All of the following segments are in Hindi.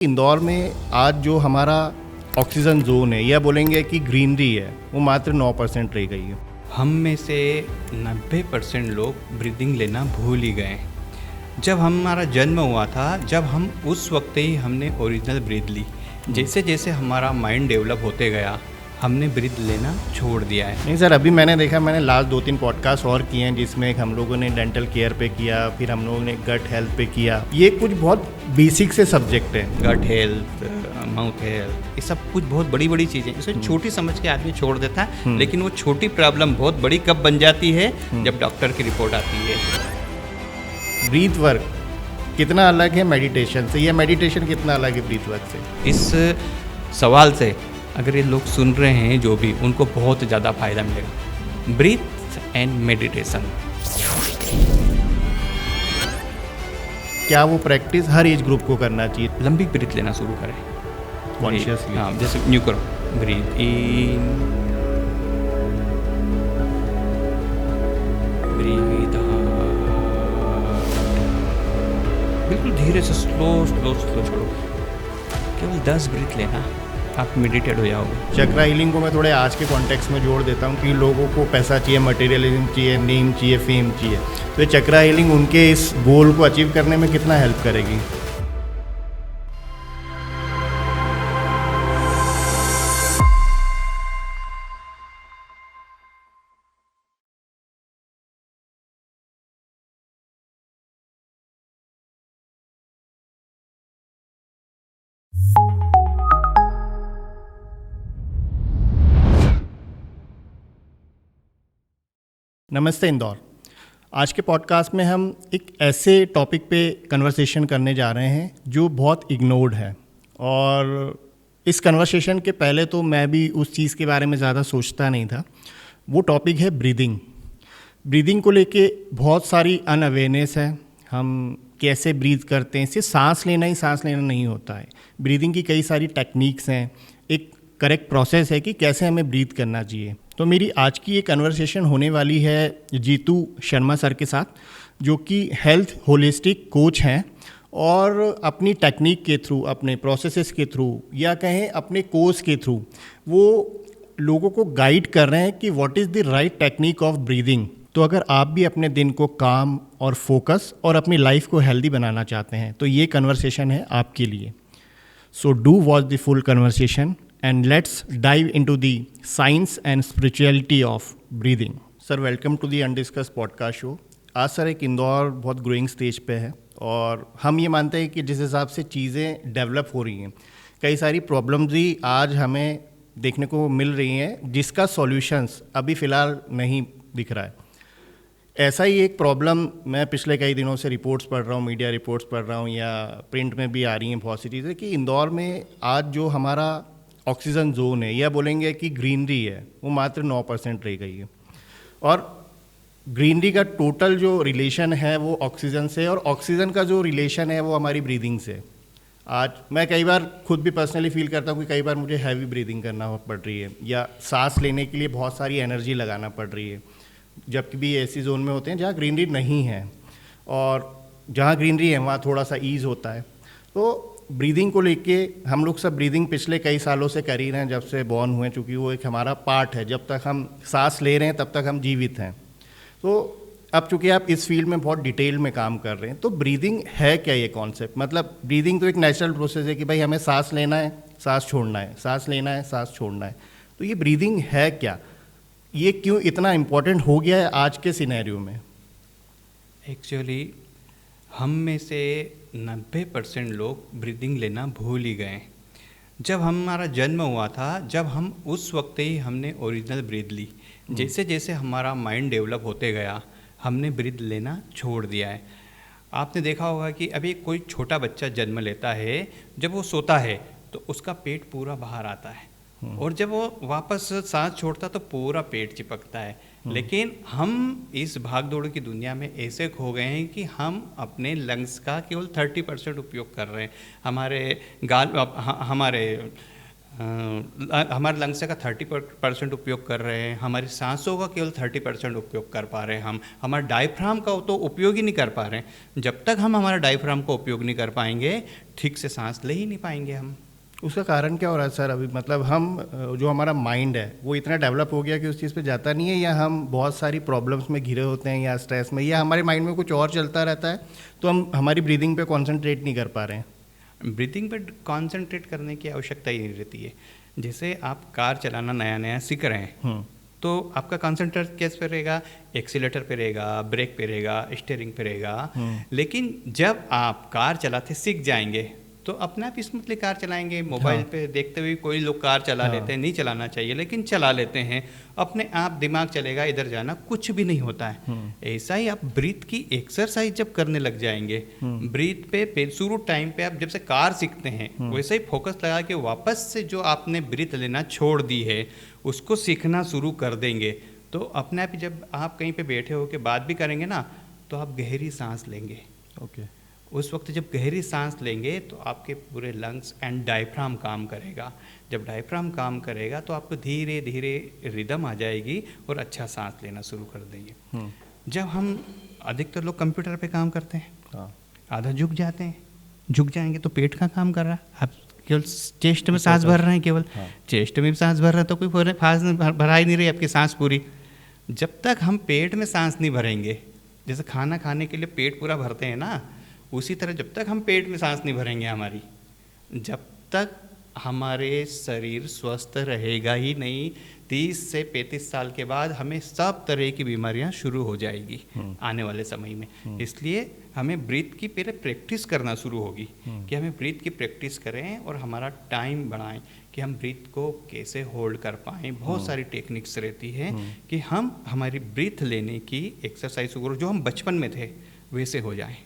इंदौर में आज जो हमारा ऑक्सीजन जोन है या बोलेंगे कि ग्रीनरी है वो मात्र 9% रह गई है। हम में से 90% लोग ब्रीदिंग लेना भूल ही गए। जब हमारा जन्म हुआ था, जब हम उस वक्त ही हमने ओरिजिनल ब्रीथ ली। जैसे जैसे हमारा माइंड डेवलप होते गया, हमने ब्रीथ लेना छोड़ दिया है। नहीं सर, अभी मैंने लास्ट 2-3 पॉडकास्ट और किए हैं जिसमें हम लोगों ने डेंटल केयर पे किया, फिर हम लोगों ने गट हेल्थ पे किया। ये कुछ बहुत बेसिक से सब्जेक्ट है, गट हेल्थ, माउथ हेल्थ, ये सब कुछ बहुत बड़ी बड़ी चीज़ें। इसे छोटी समझ के आदमी छोड़ देता है, लेकिन वो छोटी प्रॉब्लम बहुत बड़ी कब बन जाती है, जब डॉक्टर की रिपोर्ट आती है। ब्रीथ वर्क कितना अलग है मेडिटेशन से, या मेडिटेशन कितना अलग है ब्रीथ वर्क से? इस सवाल से अगर ये लोग सुन रहे हैं जो भी, उनको बहुत ज़्यादा फायदा मिलेगा। ब्रीथ एंड मेडिटेशन, क्या वो प्रैक्टिस हर एज ग्रुप को करना चाहिए? लंबी ब्रीथ लेना शुरू करें कॉन्शियसली। हाँ, जैसे न्यू करो, ब्रीथ इन, ब्रीथ आउट, बिल्कुल धीरे से स्लो स्लो स्लो छोड़ो। केवल 10 ब्रीथ लेना, आप मेडिटेट हो जाओगे। चक्रा हीलिंग को मैं थोड़े आज के कॉन्टेक्स्ट में जोड़ देता हूँ कि लोगों को पैसा चाहिए, मटेरियलिज्म चाहिए, नेम चाहिए, फेम चाहिए, तो ये चक्रा हीलिंग उनके इस गोल को अचीव करने में कितना हेल्प करेगी? नमस्ते इंदौर। आज के पॉडकास्ट में हम एक ऐसे टॉपिक पे कन्वर्सेशन करने जा रहे हैं जो बहुत इग्नोर्ड है, और इस कन्वर्सेशन के पहले तो मैं भी उस चीज़ के बारे में ज़्यादा सोचता नहीं था। वो टॉपिक है ब्रीदिंग। ब्रीदिंग को लेके बहुत सारी अनअवेयरनेस है। हम कैसे ब्रीथ करते हैं, सिर्फ सांस लेना नहीं होता है। ब्रीदिंग की कई सारी टेक्निक्स हैं, एक करेक्ट प्रोसेस है कि कैसे हमें ब्रीथ करना चाहिए। तो मेरी आज की ये कन्वर्सेशन होने वाली है जीतू शर्मा सर के साथ, जो कि हेल्थ होलिस्टिक कोच हैं और अपनी टेक्निक के थ्रू, अपने प्रोसेसेस के थ्रू, या कहें अपने कोर्स के थ्रू, वो लोगों को गाइड कर रहे हैं कि what is the right technique of breathing. तो अगर आप भी अपने दिन को काम और फोकस और अपनी लाइफ को हेल्दी बनाना चाहते हैं तो ये कन्वर्सेशन है आपके लिए। So do watch the full conversation and let's dive into the science and spirituality of breathing. Sir, welcome to the Undiscussed podcast show. आज सर एक इंदौर बहुत ग्रोइंग स्टेज पे है, और हम ये मानते हैं कि जिस हिसाब से चीज़ें डेवलप हो रही हैं, कई सारी प्रॉब्लम्स ही आज हमें देखने को मिल रही हैं जिसका सॉल्यूशंस अभी फ़िलहाल नहीं दिख रहा है। ऐसा ही एक प्रॉब्लम मैं पिछले कई दिनों से रिपोर्ट्स पढ़ रहा हूँ, मीडिया रिपोर्ट्स पढ़ रहा हूँ, या प्रिंट में भी आ रही हैं बहुत सी चीज़ें कि इंदौर में आज जो हमारा ऑक्सीजन जोन है या बोलेंगे कि ग्रीनरी है वो मात्र 9% रह गई है। और ग्रीनरी का टोटल जो रिलेशन है वो ऑक्सीजन से, और ऑक्सीजन का जो रिलेशन है वो हमारी ब्रीदिंग से। आज मैं कई बार खुद भी पर्सनली फील करता हूँ कि कई बार मुझे हैवी ब्रीदिंग करना पड़ रही है, या सांस लेने के लिए बहुत सारी एनर्जी लगाना पड़ रही है, जबकि भी ऐसी जोन में होते हैं जहाँ ग्रीनरी नहीं है, और जहाँ ग्रीनरी है वहाँ थोड़ा सा ईज होता है। तो ब्रीदिंग को लेके हम लोग सब ब्रीदिंग पिछले कई सालों से कर ही रहे हैं, जब से बॉर्न हुए, चूँकि वो एक हमारा पार्ट है। जब तक हम सांस ले रहे हैं तब तक हम जीवित हैं। तो अब चूँकि आप इस फील्ड में बहुत डिटेल में काम कर रहे हैं, तो ब्रीदिंग है क्या ये कॉन्सेप्ट? मतलब ब्रीदिंग तो एक नेचुरल प्रोसेस है कि भाई हमें सांस लेना है, सांस छोड़ना है, सांस लेना है, सांस छोड़ना है। तो ये ब्रीदिंग है क्या? ये क्यों इतना इम्पोर्टेंट हो गया है आज के सिनेरियो में? एक्चुअली हम में से 90% लोग ब्रीदिंग लेना भूल ही गए। जब हमारा जन्म हुआ था, जब हम उस वक्त ही हमने ओरिजिनल ब्रीथ ली। जैसे जैसे हमारा माइंड डेवलप होते गया, हमने ब्रीथ लेना छोड़ दिया है। आपने देखा होगा कि अभी कोई छोटा बच्चा जन्म लेता है, जब वो सोता है तो उसका पेट पूरा बाहर आता है, और जब वो वापस सांस छोड़ता तो पूरा पेट चिपकता है। लेकिन हम इस भागदौड़ की दुनिया में ऐसे खो गए हैं कि हम अपने लंग्स का केवल 30% उपयोग कर रहे हैं। हमारे हमारे लंग्स का 30% उपयोग कर रहे हैं, हमारी सांसों का केवल 30% उपयोग कर पा रहे हैं, हम हमारा डायफ्राम का तो उपयोग ही नहीं कर पा रहे हैं। जब तक हम हमारा डायफ्राम का उपयोग नहीं कर पाएंगे, ठीक से सांस ले ही नहीं पाएंगे हम। उसका कारण क्या हो रहा है सर अभी? मतलब हम जो हमारा माइंड है वो इतना डेवलप हो गया कि उस चीज़ पे जाता नहीं है, या हम बहुत सारी प्रॉब्लम्स में घिरे होते हैं, या स्ट्रेस में, या हमारे माइंड में कुछ और चलता रहता है, तो हम हमारी ब्रीदिंग पे कॉन्सेंट्रेट नहीं कर पा रहे हैं? ब्रीथिंग पे कंसंट्रेट करने की आवश्यकता ही नहीं रहती है। जैसे आप कार चलाना नया नया सीख रहे हैं, तो आपका कंसंट्रेट किस पे रहेगा? एक्सीलेटर पे रहेगा, ब्रेक पे रहेगा, स्टीयरिंग पे रहेगा। लेकिन जब आप कार चलाते सीख जाएंगे तो अपने आप स्मूथली कार चलाएंगे। मोबाइल पे देखते हुए कोई लोग कार चला लेते हैं, नहीं चलाना चाहिए लेकिन चला लेते हैं, अपने आप दिमाग चलेगा, इधर जाना, कुछ भी नहीं होता है। ऐसा ही आप ब्रीथ की एक्सरसाइज जब करने लग जाएंगे, ब्रीथ पे शुरू टाइम पे आप जब से कार सीखते हैं वैसे ही फोकस लगा के वापस से जो आपने ब्रीथ लेना छोड़ दी है उसको सीखना शुरू कर देंगे, तो अपने आप जब आप कहीं पे बैठे हो के बात भी करेंगे ना, तो आप गहरी सांस लेंगे। ओके। उस वक्त जब गहरी सांस लेंगे तो आपके पूरे लंग्स एंड डायफ्राम काम करेगा। जब डायफ्राम काम करेगा तो आपको धीरे धीरे रिदम आ जाएगी और अच्छा सांस लेना शुरू कर देंगे। जब हम अधिकतर लोग कंप्यूटर पे काम करते हैं, आधा झुक जाते हैं, झुक जाएंगे तो पेट का काम कर रहा है, आप केवल चेस्ट में सांस भर रहे हैं, केवल चेस्ट में भी सांस भर रहे हैं, तो कोई फास भरा ही नहीं रही आपकी सांस पूरी। जब तक हम पेट में सांस नहीं भरेंगे, जैसे खाना खाने के लिए पेट पूरा भरते हैं ना, उसी तरह जब तक हम पेट में सांस नहीं भरेंगे हमारी, जब तक हमारे शरीर स्वस्थ रहेगा ही नहीं। 30 से 35 साल के बाद हमें सब तरह की बीमारियां शुरू हो जाएगी आने वाले समय में। इसलिए हमें ब्रीथ की पहले प्रैक्टिस करना शुरू होगी, कि हमें ब्रीथ की प्रैक्टिस करें और हमारा टाइम बढ़ाएं कि हम ब्रीथ को कैसे होल्ड कर पाएँ। बहुत सारी टेक्निक्स रहती है कि हम हमारी ब्रीथ लेने की एक्सरसाइज करो, जो हम बचपन में थे वैसे हो जाएं।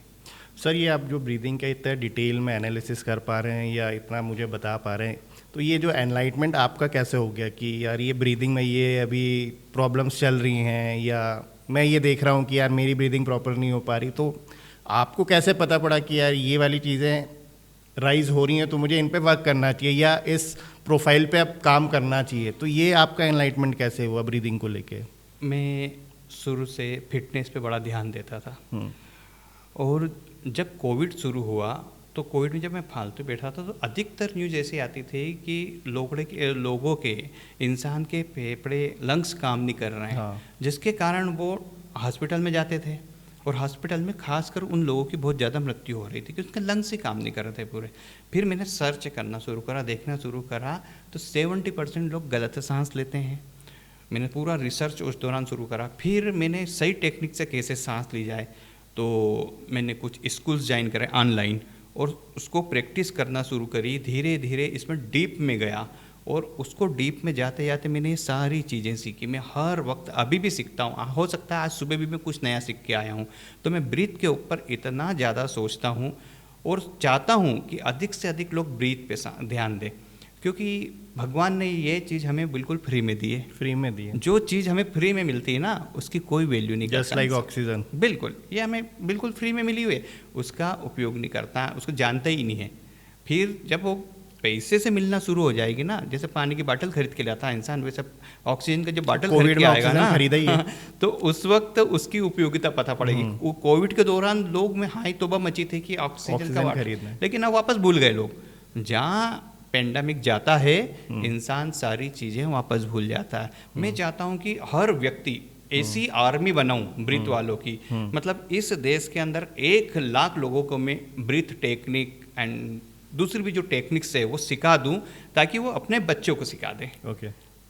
सर ये आप जो ब्रीदिंग का इतना डिटेल में एनालिसिस कर पा रहे हैं या इतना मुझे बता पा रहे हैं, तो ये जो एनलाइटमेंट आपका कैसे हो गया कि यार ये ब्रीदिंग में ये अभी प्रॉब्लम्स चल रही हैं, या मैं ये देख रहा हूँ कि यार मेरी ब्रीदिंग प्रॉपर नहीं हो पा रही, तो आपको कैसे पता पड़ा कि यार ये वाली चीज़ें राइज हो रही हैं तो मुझे इन पे वर्क करना चाहिए या इस प्रोफाइल पे अब काम करना चाहिए? तो ये आपका एनलाइटमेंट कैसे हुआ ब्रीदिंग को लेके? मैं शुरू से फिटनेस पे बड़ा ध्यान देता था, और जब कोविड शुरू हुआ तो कोविड में जब मैं फालतू बैठा था तो अधिकतर न्यूज़ ऐसी आती थी कि लोगों के इंसान के फेफड़े लंग्स काम नहीं कर रहे हैं, जिसके कारण वो हॉस्पिटल में जाते थे, और हॉस्पिटल में खासकर उन लोगों की बहुत ज़्यादा मृत्यु हो रही थी कि उसके लंग्स ही काम नहीं कर रहे थे पूरे। फिर मैंने सर्च करना शुरू करा, देखना शुरू करा, तो 70% लोग गलत सांस लेते हैं। मैंने पूरा रिसर्च उस दौरान शुरू करा। फिर मैंने सही टेक्निक से कैसे सांस ली जाए, तो मैंने कुछ स्कूल्स ज्वाइन करे ऑनलाइन और उसको प्रैक्टिस करना शुरू करी। धीरे धीरे इसमें डीप में गया, और उसको डीप में जाते जाते मैंने ये सारी चीज़ें सीखी। मैं हर वक्त अभी भी सीखता हूँ, हो सकता है आज सुबह भी मैं कुछ नया सीख के आया हूँ। तो मैं ब्रीथ के ऊपर इतना ज़्यादा सोचता हूँ और चाहता हूँ कि अधिक से अधिक लोग ब्रीथ पे ध्यान दें, क्योंकि भगवान ने ये चीज़ हमें बिल्कुल फ्री में दी है। फ्री में दी है। जो चीज़ हमें फ्री में मिलती है ना, उसकी कोई वैल्यू नहीं करता। Just like oxygen. बिल्कुल, ये हमें बिल्कुल फ्री में मिली हुई है, उसका उपयोग नहीं करता, उसको जानता ही नहीं है। फिर जब वो पैसे से मिलना शुरू हो जाएगी ना, जैसे पानी की बोतल खरीद के लाता है इंसान, वैसे ऑक्सीजन का जो बोतल खरीद के आएगा ना, खरीदा ही है। तो उस वक्त उसकी उपयोगिता पता पड़ेगी। वो कोविड के दौरान लोग में हाई तोबा मची थी कि ऑक्सीजन का खरीदना है, लेकिन अब वापस भूल गए लोग। जहाँ पेंडेमिक जाता है इंसान सारी चीज़ें वापस भूल जाता है। मैं चाहता हूँ कि हर व्यक्ति ऐसी आर्मी बनाऊं ब्रीथ वालों की, मतलब इस देश के अंदर 1 लाख लोगों को मैं ब्रीथ टेक्निक एंड दूसरी भी जो टेक्निक्स है वो सिखा दूं, ताकि वो अपने बच्चों को सिखा दें। ओके।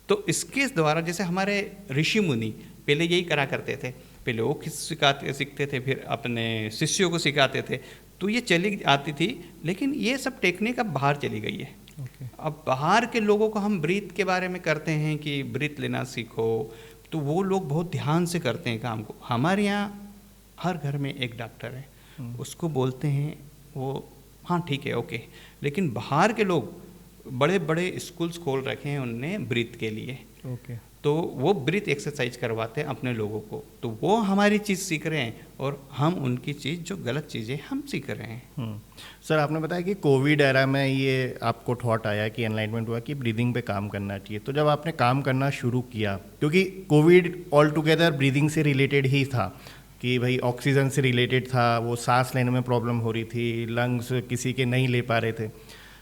तो इसके द्वारा, जैसे हमारे ऋषि मुनि पहले यही करा करते थे, पहले वो सीखते थे, फिर अपने शिष्यों को सिखाते थे, तो ये चली आती थी। लेकिन ये सब टेक्निक अब बाहर चली गई है। अब बाहर के लोगों को हम ब्रीथ के बारे में करते हैं कि ब्रीथ लेना सीखो, तो वो लोग बहुत ध्यान से करते हैं काम को। हमारे यहाँ हर घर में एक डॉक्टर है, उसको बोलते हैं वो हाँ ठीक है ओके। लेकिन बाहर के लोग बड़े बड़े स्कूल्स खोल रखे हैं उनने ब्रीथ के लिए। ओके। तो वो ब्रीथ एक्सरसाइज करवाते हैं अपने लोगों को, तो वो हमारी चीज़ सीख रहे हैं और हम उनकी चीज़ जो गलत चीज़ें हम सीख रहे हैं। सर आपने बताया कि कोविड एरा में ये आपको थॉट आया कि एनलाइटमेंट हुआ कि ब्रीदिंग पे काम करना चाहिए। तो जब आपने काम करना शुरू किया, क्योंकि कोविड ऑल टुगेदर ब्रीदिंग से रिलेटेड ही था कि भाई ऑक्सीजन से रिलेटेड था, वो सांस लेने में प्रॉब्लम हो रही थी, लंग्स किसी के नहीं ले पा रहे थे।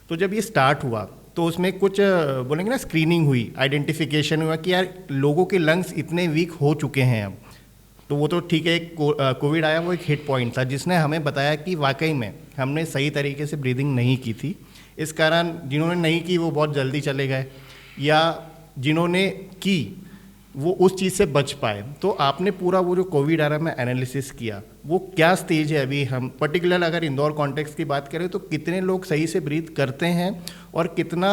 तो जब ये स्टार्ट हुआ तो उसमें कुछ बोलेंगे ना स्क्रीनिंग हुई, आइडेंटिफिकेशन हुआ कि यार लोगों के लंग्स इतने वीक हो चुके हैं अब। तो वो तो ठीक है, कोविड आया वो एक हिट पॉइंट था जिसने हमें बताया कि वाकई में हमने सही तरीके से ब्रीदिंग नहीं की थी। इस कारण जिन्होंने नहीं की वो बहुत जल्दी चले गए, या जिन्होंने की वो उस चीज़ से बच पाए। तो आपने पूरा वो जो कोविड एरा में एनालिसिस किया, वो क्या स्टेज है अभी? हम पर्टिकुलर अगर इंदौर कॉन्टेक्स्ट की बात करें तो कितने लोग सही से ब्रीथ करते हैं और कितना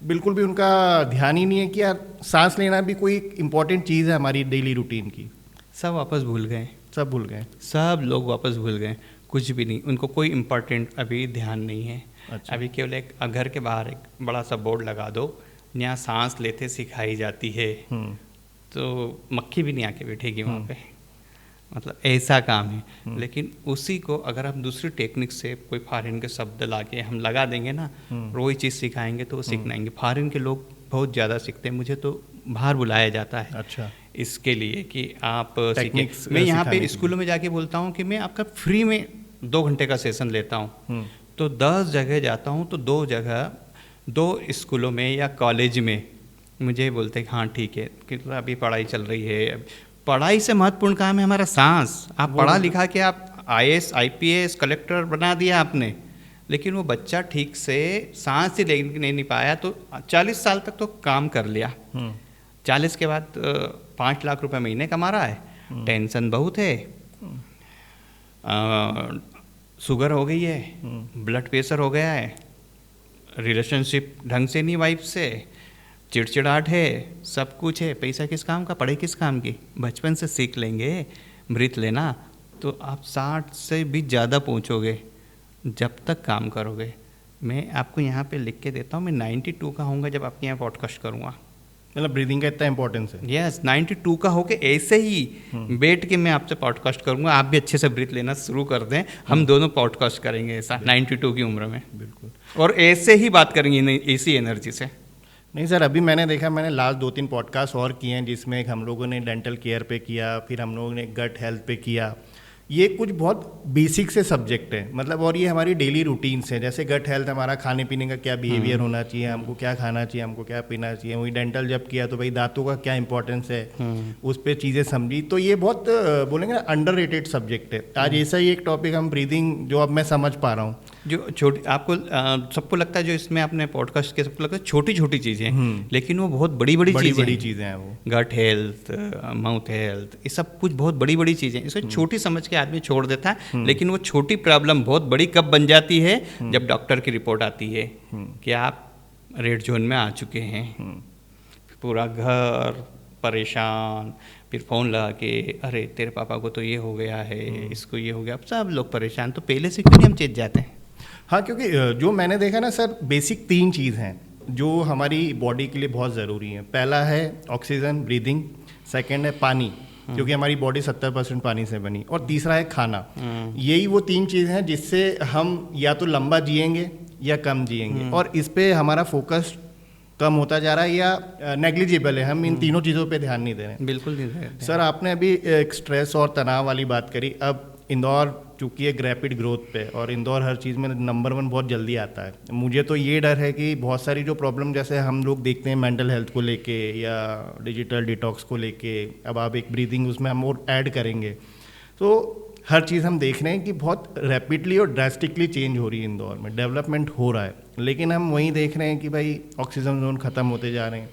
बिल्कुल भी उनका ध्यान ही नहीं है कि यार सांस लेना भी कोई इंपॉर्टेंट चीज़ है हमारी डेली रूटीन की। सब वापस भूल गए, सब भूल गए, सब लोग वापस भूल गए, कुछ भी नहीं, उनको कोई इम्पोर्टेंट अभी ध्यान नहीं है। अच्छा। अभी केवल एक घर के बाहर एक बड़ा सा बोर्ड लगा दो, यहाँ सांस लेते सिखाई जाती है, तो मक्खी भी नहीं आके बैठेगी वहाँ पे, मतलब ऐसा काम है। लेकिन उसी को अगर हम दूसरी टेक्निक से कोई फॉरेन के शब्द लाके हम लगा देंगे ना, वही चीज़ सिखाएंगे तो वो सीख जाएंगे। फॉरेन के लोग बहुत ज़्यादा सीखते हैं, मुझे तो बाहर बुलाया जाता है अच्छा इसके लिए कि आप टेक्निक्स मैं यहाँ पे स्कूलों में जाके बोलता हूँ कि मैं आपका फ्री में 2 घंटे का सेशन लेता हूँ। तो 10 जगह जाता हूँ तो 2 जगह 2 स्कूलों में या कॉलेज में मुझे बोलते हैं हाँ ठीक है कि तो अभी पढ़ाई चल रही है। पढ़ाई से महत्वपूर्ण काम है हमारा सांस। आप पढ़ा लिखा के आप IAS IPS कलेक्टर बना दिया आपने, लेकिन वो बच्चा ठीक से सांस ही ले नहीं पाया तो 40 साल तक तो काम कर लिया, 40 के बाद 5 लाख रुपए महीने कमा रहा है, टेंशन बहुत है, शुगर हो गई है, ब्लड प्रेशर हो गया है, रिलेशनशिप ढंग से नहीं वाइफ से, चिड़चिड़ाहट है, सब कुछ है, पैसा किस काम का, पढ़ाई किस काम की। बचपन से सीख लेंगे ब्रीथ लेना तो आप 60 से भी ज़्यादा पहुँचोगे जब तक काम करोगे। मैं आपको यहाँ पे लिख के देता हूँ, मैं 92 का होऊंगा जब आपके यहाँ पॉडकास्ट करूँगा। मतलब ब्रीदिंग का इतना इंपॉर्टेंस है? यस, 92 का होके ऐसे ही बैठ के मैं आपसे पॉडकास्ट करूँगा, आप भी अच्छे से ब्रीथ लेना शुरू कर दें, हम दोनों पॉडकास्ट करेंगे ऐसा 92 की उम्र में, बिल्कुल, और ऐसे ही बात करेंगे इसी एनर्जी से। नहीं सर, अभी मैंने देखा, मैंने लास्ट 2-3 पॉडकास्ट और किए हैं जिसमें हम लोगों ने डेंटल केयर पे किया, फिर हम लोगों ने गट हेल्थ पे किया। ये कुछ बहुत बेसिक से सब्जेक्ट है, मतलब, और ये हमारी डेली रूटीन से, जैसे गट हेल्थ हमारा खाने पीने का क्या बिहेवियर होना चाहिए, हमको क्या खाना चाहिए, हमको क्या पीना चाहिए। वही डेंटल जब किया तो भाई दांतों का क्या इंपॉर्टेंस है, उस पर चीज़ें समझी। तो ये बहुत बोलेंगे ना अंडररेटेड सब्जेक्ट है। आज ऐसा ही एक टॉपिक हम ब्रीदिंग, जो अब मैं समझ पा रहा हूँ, जो छोटी आपको सबको लगता है, जो इसमें आपने पॉडकास्ट के सबको लगता है छोटी छोटी चीज़ें, लेकिन वो बहुत बड़ी बड़ी चीज़ें हैं। वो गट हेल्थ, माउथ हेल्थ, ये सब कुछ बहुत बड़ी बड़ी चीज़ें, इसे छोटी समझ के आदमी छोड़ देता है। लेकिन वो छोटी प्रॉब्लम बहुत बड़ी कब बन जाती है, जब डॉक्टर की रिपोर्ट आती है कि आप रेड जोन में आ चुके हैं, पूरा घर परेशान, फिर फ़ोन लगा के अरे तेरे पापा को तो ये हो गया है, इसको ये हो गया, अब सब लोग परेशान। तो पहले से क्यों नहीं हम चेत जाते हैं? हाँ, क्योंकि जो मैंने देखा ना सर, बेसिक 3 चीज़ हैं जो हमारी बॉडी के लिए बहुत ज़रूरी है। पहला है ऑक्सीजन, ब्रीदिंग, सेकंड है पानी, क्योंकि हमारी बॉडी 70% पानी से बनी, और तीसरा है खाना। यही वो 3 चीज़ हैं जिससे हम या तो लंबा जिएंगे या कम जिएंगे, और इस पे हमारा फोकस कम होता जा रहा है या नेग्लिजिबल है, हम इन तीनों चीज़ों पे ध्यान नहीं दे रहे हैं। बिल्कुल नहीं दे रहे। सर आपने अभी एक स्ट्रेस और तनाव वाली बात करी। अब इंदौर चूँकि एक रैपिड ग्रोथ पे, और इंदौर हर चीज़ में नंबर 1 बहुत जल्दी आता है। मुझे तो ये डर है कि बहुत सारी जो प्रॉब्लम जैसे हम लोग देखते हैं मेंटल हेल्थ को लेके या डिजिटल डिटॉक्स को लेके, अब आप एक ब्रीदिंग उसमें हम और ऐड करेंगे, तो हर चीज़ हम देख रहे हैं कि बहुत रैपिडली और ड्रास्टिकली चेंज हो रही है। इंदौर में डेवलपमेंट हो रहा है, लेकिन हम वहीं देख रहे हैं कि भाई ऑक्सीजन जोन ख़त्म होते जा रहे हैं।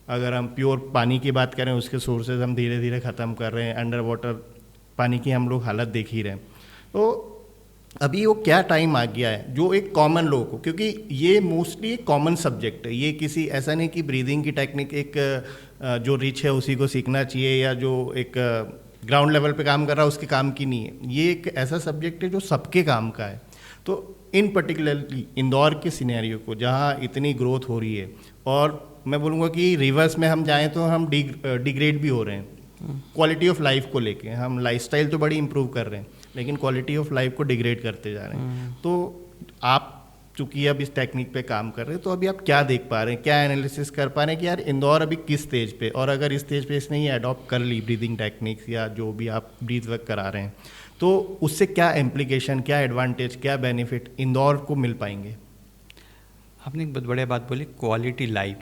अगर हम प्योर पानी की बात करें, उसके सोर्सेज हम धीरे धीरे ख़त्म कर रहे हैं। अंडर वाटर पानी की हम लोग हालत देख ही रहे हैं। तो अभी वो क्या टाइम आ गया है जो एक कॉमन लोग को, क्योंकि ये मोस्टली एक कॉमन सब्जेक्ट है, ये किसी ऐसा नहीं कि ब्रीदिंग की टेक्निक एक जो रिच है उसी को सीखना चाहिए, या जो एक ग्राउंड लेवल पे काम कर रहा है उसके काम की नहीं है। ये एक ऐसा सब्जेक्ट है जो सबके काम का है। तो इन पर्टिकुलरली इंदौर के सिनेरियो को, जहाँ इतनी ग्रोथ हो रही है, और मैं बोलूँगा कि रिवर्स में हम जाएं तो हम डिग्रेड भी हो रहे हैं क्वालिटी ऑफ लाइफ को लेके। हम लाइफस्टाइल तो बड़ी इंप्रूव कर रहे हैं, लेकिन क्वालिटी ऑफ लाइफ को डिग्रेड करते जा रहे हैं। तो आप चूंकि अब इस टेक्निक पे काम कर रहे हैं, तो अभी आप क्या देख पा रहे हैं, क्या एनालिसिस कर पा रहे हैं कि यार इंदौर अभी किस स्टेज पे, और अगर इस स्टेज पे इसने ये अडॉप्ट कर ली ब्रीदिंग टेक्निक्स या जो भी आप ब्रीथ वर्क करा रहे हैं, तो उससे क्या इम्प्लीकेशन, क्या एडवांटेज, क्या बेनिफिट इंदौर को मिल पाएंगे? आपने एक बहुत बढ़िया बात बोली, quality life.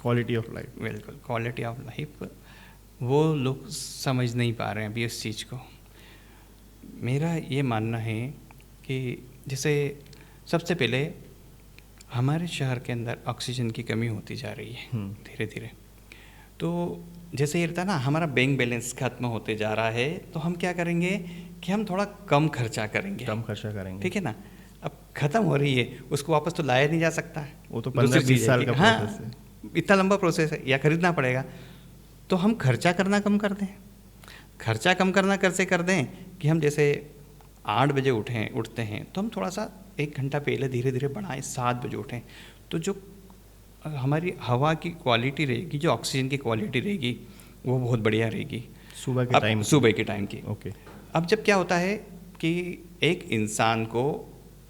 Quality of life, बिल्कुल, क्वालिटी ऑफ लाइफ वो लोग समझ नहीं पा रहे हैं अभी इस चीज़ को। मेरा ये मानना है कि जैसे सबसे पहले हमारे शहर के अंदर ऑक्सीजन की कमी होती जा रही है धीरे धीरे। तो जैसे ये रहता है ना, हमारा बैंक बैलेंस खत्म होते जा रहा है, तो हम क्या करेंगे कि हम थोड़ा कम खर्चा करेंगे। ठीक है ना। अब ख़त्म हो रही है, उसको वापस तो लाया नहीं जा सकता है, वो तो 15-20 साल का प्रोसेस है। इतना लंबा प्रोसेस है, या खरीदना पड़ेगा। तो हम खर्चा करना कम कर दें। खर्चा कम करना कैसे कर दें कि हम जैसे 8 बजे उठते हैं तो हम थोड़ा सा 1 घंटा पहले धीरे धीरे बढ़ाएं, 7 बजे उठें। तो जो हमारी हवा की क्वालिटी रहेगी, जो ऑक्सीजन की क्वालिटी रहेगी, वो बहुत बढ़िया रहेगी सुबह के टाइम की। ओके। अब जब क्या होता है कि एक इंसान को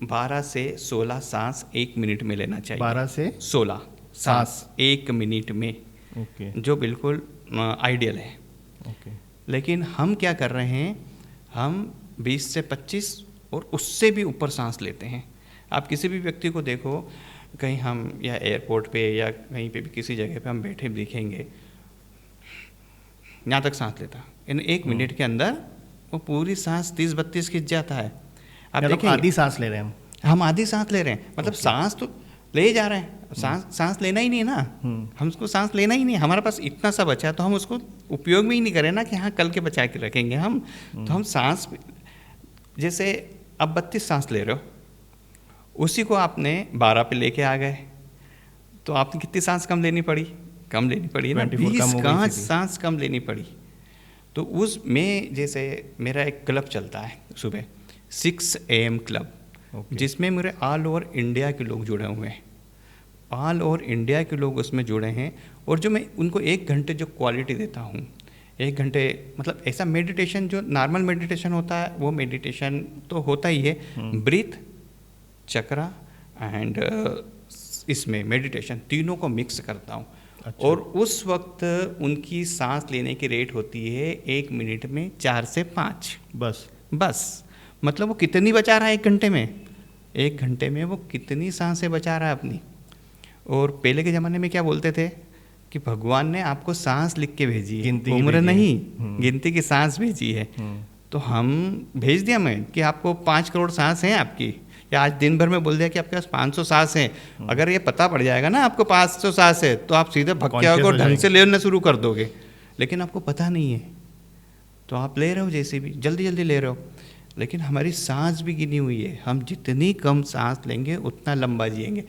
12 से 16 सांस 1 मिनट में लेना चाहिए। 12 से 16 सांस 1 मिनट में, जो बिल्कुल आइडियल है। लेकिन हम क्या कर रहे हैं, हम 20 से 25 और उससे भी ऊपर सांस लेते हैं। आप किसी भी व्यक्ति को देखो, कहीं हम या एयरपोर्ट पे या कहीं पे भी किसी जगह पे हम बैठे दिखेंगे, यहाँ तक सांस लेता, इन 1 मिनट के अंदर वो पूरी सांस 30-32 खिंच जाता है। आप देखें, आधी सांस ले रहे हैं हम आधी सांस ले रहे हैं, मतलब सांस तो ले ही जा रहे हैं, सांस लेना ही नहीं ना, हमको सांस लेना ही नहीं, हमारे पास इतना सा बचा है तो हम उसको उपयोग में ही नहीं करें ना कि हाँ कल के बचा के रखेंगे हम। तो हम सांस, जैसे अब 32 सांस ले रहे हो, उसी को आपने 12 पे लेके आ गए, तो आपने कितनी सांस कम लेनी पड़ी ना, 20 सांस कम लेनी पड़ी। तो उसमें जैसे मेरा एक क्लब चलता है सुबह 6 AM क्लब, जिसमें मेरे ऑल ओवर इंडिया के लोग जुड़े हुए हैं। ऑल ओवर इंडिया के लोग उसमें जुड़े हैं, और जो मैं उनको 1 घंटे जो क्वालिटी देता हूँ, 1 घंटे मतलब ऐसा मेडिटेशन, जो नॉर्मल मेडिटेशन होता है वो मेडिटेशन तो होता ही है, ब्रीथ, चक्रा एंड इसमें मेडिटेशन तीनों को मिक्स करता हूँ। अच्छा। और उस वक्त उनकी सांस लेने की रेट होती है 1 मिनट में 4 से 5 बस। मतलब वो कितनी बचा रहा है 1 घंटे में, 1 घंटे में वो कितनी सांसें बचा रहा है अपनी। और पहले के ज़माने में क्या बोलते थे कि भगवान ने आपको सांस लिख के भेजी है, उम्र नहीं, गिनती की सांस भेजी है। तो हम भेज दिया मैं कि आपको 5 करोड़ सांस हैं आपकी, या आज दिन भर में बोल दिया कि आपके पास 500 सांस हैं। अगर ये पता पड़ जाएगा ना आपको 500 सांस है, तो आप सीधे भक्के होकर ढंग से लेना शुरू कर दोगे। लेकिन आपको पता नहीं है, तो आप ले रहे हो जैसे भी, जल्दी जल्दी ले रहे हो। लेकिन हमारी सांस भी गिनी हुई है, हम जितनी कम सांस लेंगे उतना लंबा जिएंगे।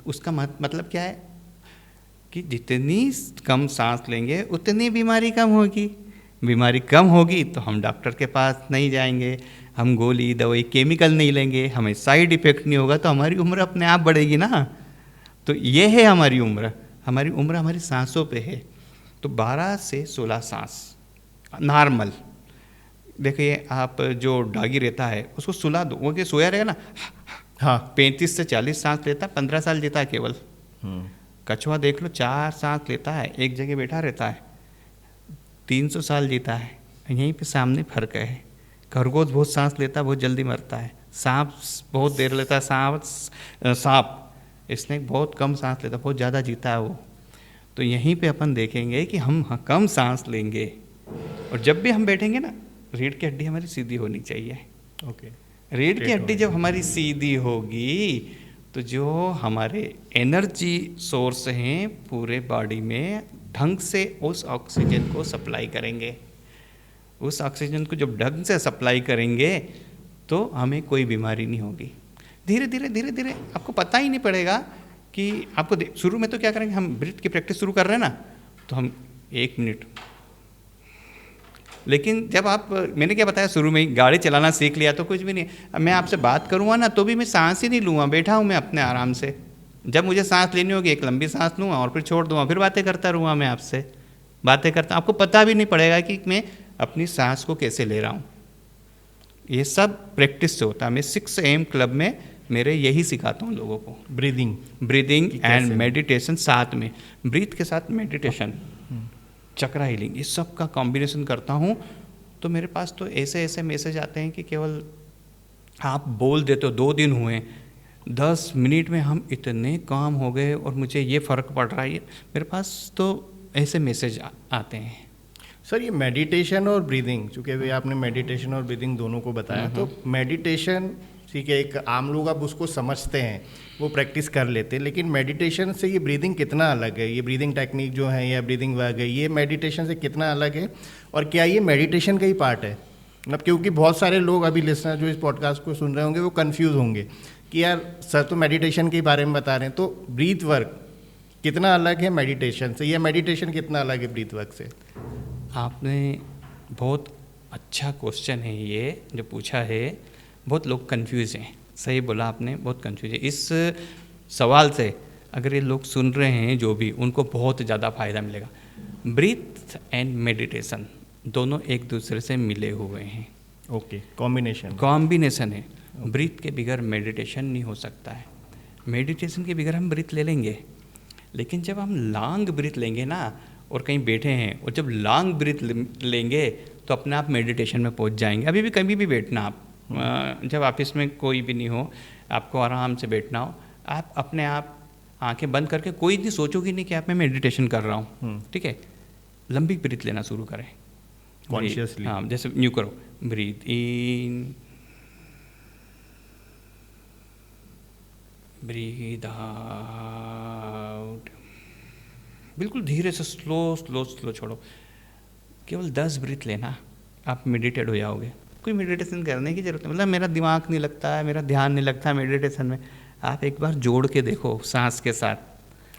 उसका मतलब क्या है कि जितनी कम सांस लेंगे उतनी बीमारी कम होगी। बीमारी कम होगी तो हम डॉक्टर के पास नहीं जाएंगे, हम गोली दवाई केमिकल नहीं लेंगे, हमें साइड इफ़ेक्ट नहीं होगा, तो हमारी उम्र अपने आप बढ़ेगी ना। तो ये है हमारी उम्र हमारी सांसों पे है। तो 12 से 16 सांस नॉर्मल। देखिए, आप जो डॉगी रहता है उसको सुला दो, वो कि सोया रहेगा ना, हाँ 35 से 40 सांस लेता है, 15 साल जीता है केवल। कछुआ देख लो 4 सांस लेता है, एक जगह बैठा रहता है, 300 साल जीता है। यहीं पे सामने फर्क है। खरगोश बहुत सांस लेता है, बहुत जल्दी मरता है। सांप बहुत देर लेता है, सांप स्नेक बहुत कम सांस लेता है, बहुत ज़्यादा जीता है वो। तो यहीं पे अपन देखेंगे कि हम कम सांस लेंगे, और जब भी हम बैठेंगे ना, रीढ़ की हड्डी हमारी सीधी होनी चाहिए। ओके। रीढ़ की हड्डी जब हमारी सीधी होगी तो जो हमारे एनर्जी सोर्स हैं पूरे बॉडी में ढंग से उस ऑक्सीजन को सप्लाई करेंगे। उस ऑक्सीजन को जब ढंग से सप्लाई करेंगे तो हमें कोई बीमारी नहीं होगी। धीरे धीरे आपको पता ही नहीं पड़ेगा कि आपको शुरू में तो क्या करेंगे, हम ब्रीथ की प्रैक्टिस शुरू कर रहे हैं ना, तो हम 1 मिनट लेकिन जब आप, मैंने क्या बताया शुरू में ही, गाड़ी चलाना सीख लिया तो कुछ भी नहीं। अब मैं आपसे बात करूँगा ना तो भी मैं सांस ही नहीं लूँगा, बैठा हूँ मैं अपने आराम से। जब मुझे सांस लेनी होगी एक लंबी सांस लूँगा और फिर छोड़ दूँगा, फिर बातें करता रहूँगा मैं आपसे, बातें करता, आपको पता भी नहीं पड़ेगा कि मैं अपनी सांस को कैसे ले रहा हूँ। ये सब प्रैक्टिस से होता है। मैं 6 AM क्लब में मेरे यही सिखाता हूँ लोगों को, ब्रीदिंग एंड मेडिटेशन साथ में, ब्रीथ के साथ मेडिटेशन, चक्रा हीलिंग, इस सब का कॉम्बिनेशन करता हूँ। तो मेरे पास तो ऐसे ऐसे मैसेज आते हैं कि केवल आप बोल देते हो 2 दिन हुए, 10 मिनट में हम इतने काम हो गए और मुझे ये फ़र्क पड़ रहा है। मेरे पास तो ऐसे मैसेज आते हैं। सर ये मेडिटेशन और ब्रीदिंग, चूँकि अभी आपने मेडिटेशन और ब्रीदिंग दोनों को बताया, तो मेडिटेशन ठीक है, एक आम लोग आप उसको समझते हैं, वो प्रैक्टिस कर लेते हैं, लेकिन मेडिटेशन से ये ब्रीदिंग कितना अलग है? ये ब्रीदिंग टेक्निक जो है या ब्रीदिंग वर्क है, ये मेडिटेशन से कितना अलग है? और क्या ये मेडिटेशन का ही पार्ट है? मतलब क्योंकि बहुत सारे लोग अभी लिसनर जो इस पॉडकास्ट को सुन रहे होंगे वो कंफ्यूज होंगे कि यार सर तो मेडिटेशन के बारे में बता रहे हैं, तो ब्रीथ वर्क कितना अलग है मेडिटेशन से, या मेडिटेशन कितना अलग है ब्रीथ वर्क से? आपने बहुत अच्छा क्वेश्चन है ये जो पूछा है। बहुत लोग कंफ्यूज हैं, सही बोला आपने, बहुत कंफ्यूज है। इस सवाल से अगर ये लोग सुन रहे हैं जो भी, उनको बहुत ज़्यादा फ़ायदा मिलेगा। ब्रीथ एंड मेडिटेशन दोनों एक दूसरे से मिले हुए हैं। ओके, कॉम्बिनेशन है। ब्रीथ के बगैर मेडिटेशन नहीं हो सकता है, मेडिटेशन के बगैर हम ब्रीथ ले लेंगे, लेकिन जब हम लॉन्ग ब्रीथ लेंगे ना, और कहीं बैठे हैं और जब लॉन्ग ब्रीथ लेंगे तो अपने आप मेडिटेशन में पहुंच जाएंगे। अभी भी कभी भी बैठना आप, जब ऑफिस में कोई भी नहीं हो, आपको आराम से बैठना हो, आप अपने आप आंखें बंद करके, कोई नहीं सोचोगे नहीं कि आप मैं मेडिटेशन कर रहा हूँ, ठीक है। लंबी ब्रीथ लेना शुरू करें कॉन्शियसली। हाँ, जैसे न्यू करो, ब्रीथ इन, ब्रीथ आउट, बिल्कुल धीरे से स्लो छोड़ो। केवल 10 ब्रीथ लेना, आप मेडिटेट हो जाओगे। कोई मेडिटेशन करने की जरूरत नहीं, मतलब मेरा दिमाग नहीं लगता है, मेरा ध्यान नहीं लगता है मेडिटेशन में, आप एक बार जोड़ के देखो सांस के साथ,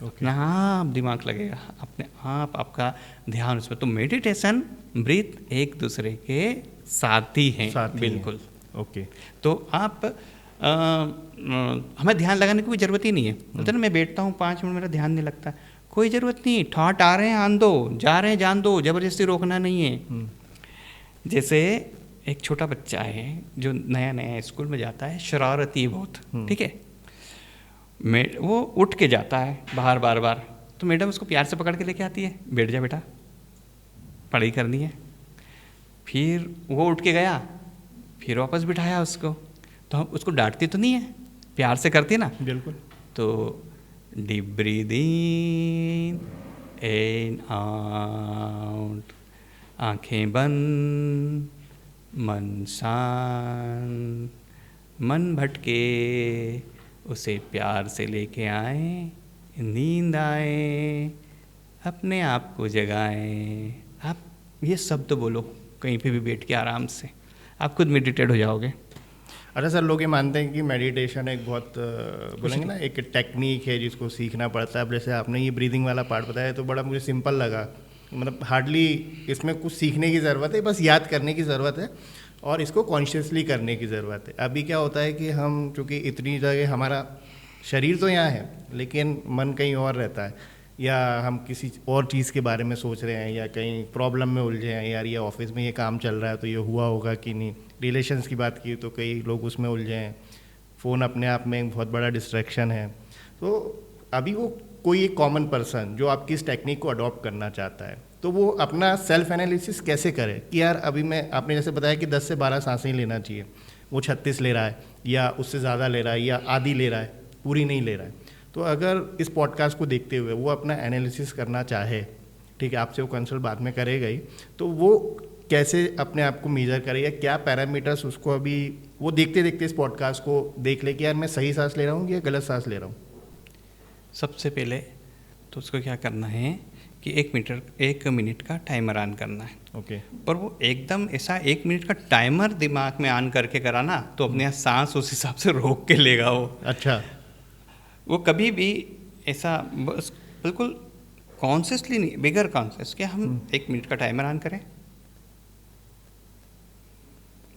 अपना आप दिमाग लगेगा, अपने आप आपका ध्यान उसमें। तो मेडिटेशन ब्रीथ एक दूसरे के साथी हैं, बिल्कुल। ओके, तो आप हमें ध्यान लगाने की कोई ज़रूरत ही नहीं है। मतलब ना मैं बैठता हूँ 5 मिनट, मेरा ध्यान नहीं लगता, कोई ज़रूरत नहीं। थॉट आ रहे हैं आन दो, जा रहे हैं जान दो, ज़बरदस्ती रोकना नहीं है। जैसे एक छोटा बच्चा है जो नया नया स्कूल में जाता है, शरारती बहुत, ठीक है, वो उठ के जाता है बाहर बार बार, तो मैडम उसको प्यार से पकड़ के लेके आती है, बैठ जा बेटा, पढ़ाई करनी है। फिर वो उठ के गया, फिर वापस बिठाया उसको, तो हम उसको डांटती तो नहीं है, प्यार से करती है ना, बिल्कुल। तो deep breathe in and out, आंखें बंद, मन शांत, मन भटके उसे प्यार से लेके आए, नींद आए अपने आप को जगाएं। आप ये शब्द बोलो कहीं पे भी बैठ के आराम से, आप खुद मेडिटेट हो जाओगे। अच्छा सर, लोग ये मानते हैं कि मेडिटेशन एक बहुत बोलेंगे ना एक टेक्निक है जिसको सीखना पड़ता है। जैसे आपने ये ब्रीदिंग वाला पार्ट बताया तो बड़ा मुझे सिंपल लगा, मतलब हार्डली इसमें कुछ सीखने की ज़रूरत है, बस याद करने की ज़रूरत है और इसको कॉन्शियसली करने की ज़रूरत है। अभी क्या होता है कि हम चूँकि इतनी जगह, हमारा शरीर तो यहाँ है लेकिन मन कहीं और रहता है, या हम किसी और चीज़ के बारे में सोच रहे हैं, या कहीं प्रॉब्लम में उलझे हैं, यार ये ऑफिस में ये काम चल रहा है तो ये हुआ होगा कि नहीं। रिलेशंस की बात की तो कई लोग उसमें उलझे हैं, फ़ोन अपने आप में एक बहुत बड़ा डिस्ट्रैक्शन है। तो अभी वो कोई एक कॉमन पर्सन जो आपकी इस टेक्निक को अडॉप्ट करना चाहता है, तो वो अपना सेल्फ एनालिसिस कैसे करे कि यार अभी मैं, आपने जैसे बताया कि 10 से 12 सांसें लेना चाहिए, वो 36 ले रहा है या उससे ज़्यादा ले रहा है या आधी ले रहा है, पूरी नहीं ले रहा है। तो अगर इस पॉडकास्ट को देखते हुए वो अपना एनालिसिस करना चाहे, ठीक है, आपसे वो कंसल्ट बाद में करेगा ही, तो वो कैसे अपने आप को मेजर करे या क्या पैरामीटर्स उसको अभी वो देखते देखते इस पॉडकास्ट को देख ले कि यार मैं सही सांस ले रहा हूँ या गलत सांस ले रहा हूँ? सबसे पहले तो उसको क्या करना है कि 1 मिनट का टाइमर ऑन करना है। ओके। पर वो एकदम ऐसा 1 मिनट का टाइमर दिमाग में ऑन करके करा ना तो अपने यहाँ सांस उस हिसाब से रोक के लेगा वो। अच्छा। वो कभी भी ऐसा बस बिल्कुल कॉन्शियसली नहीं, बिगर कॉन्शियस, क्या हम 1 मिनट का टाइमर ऑन करें,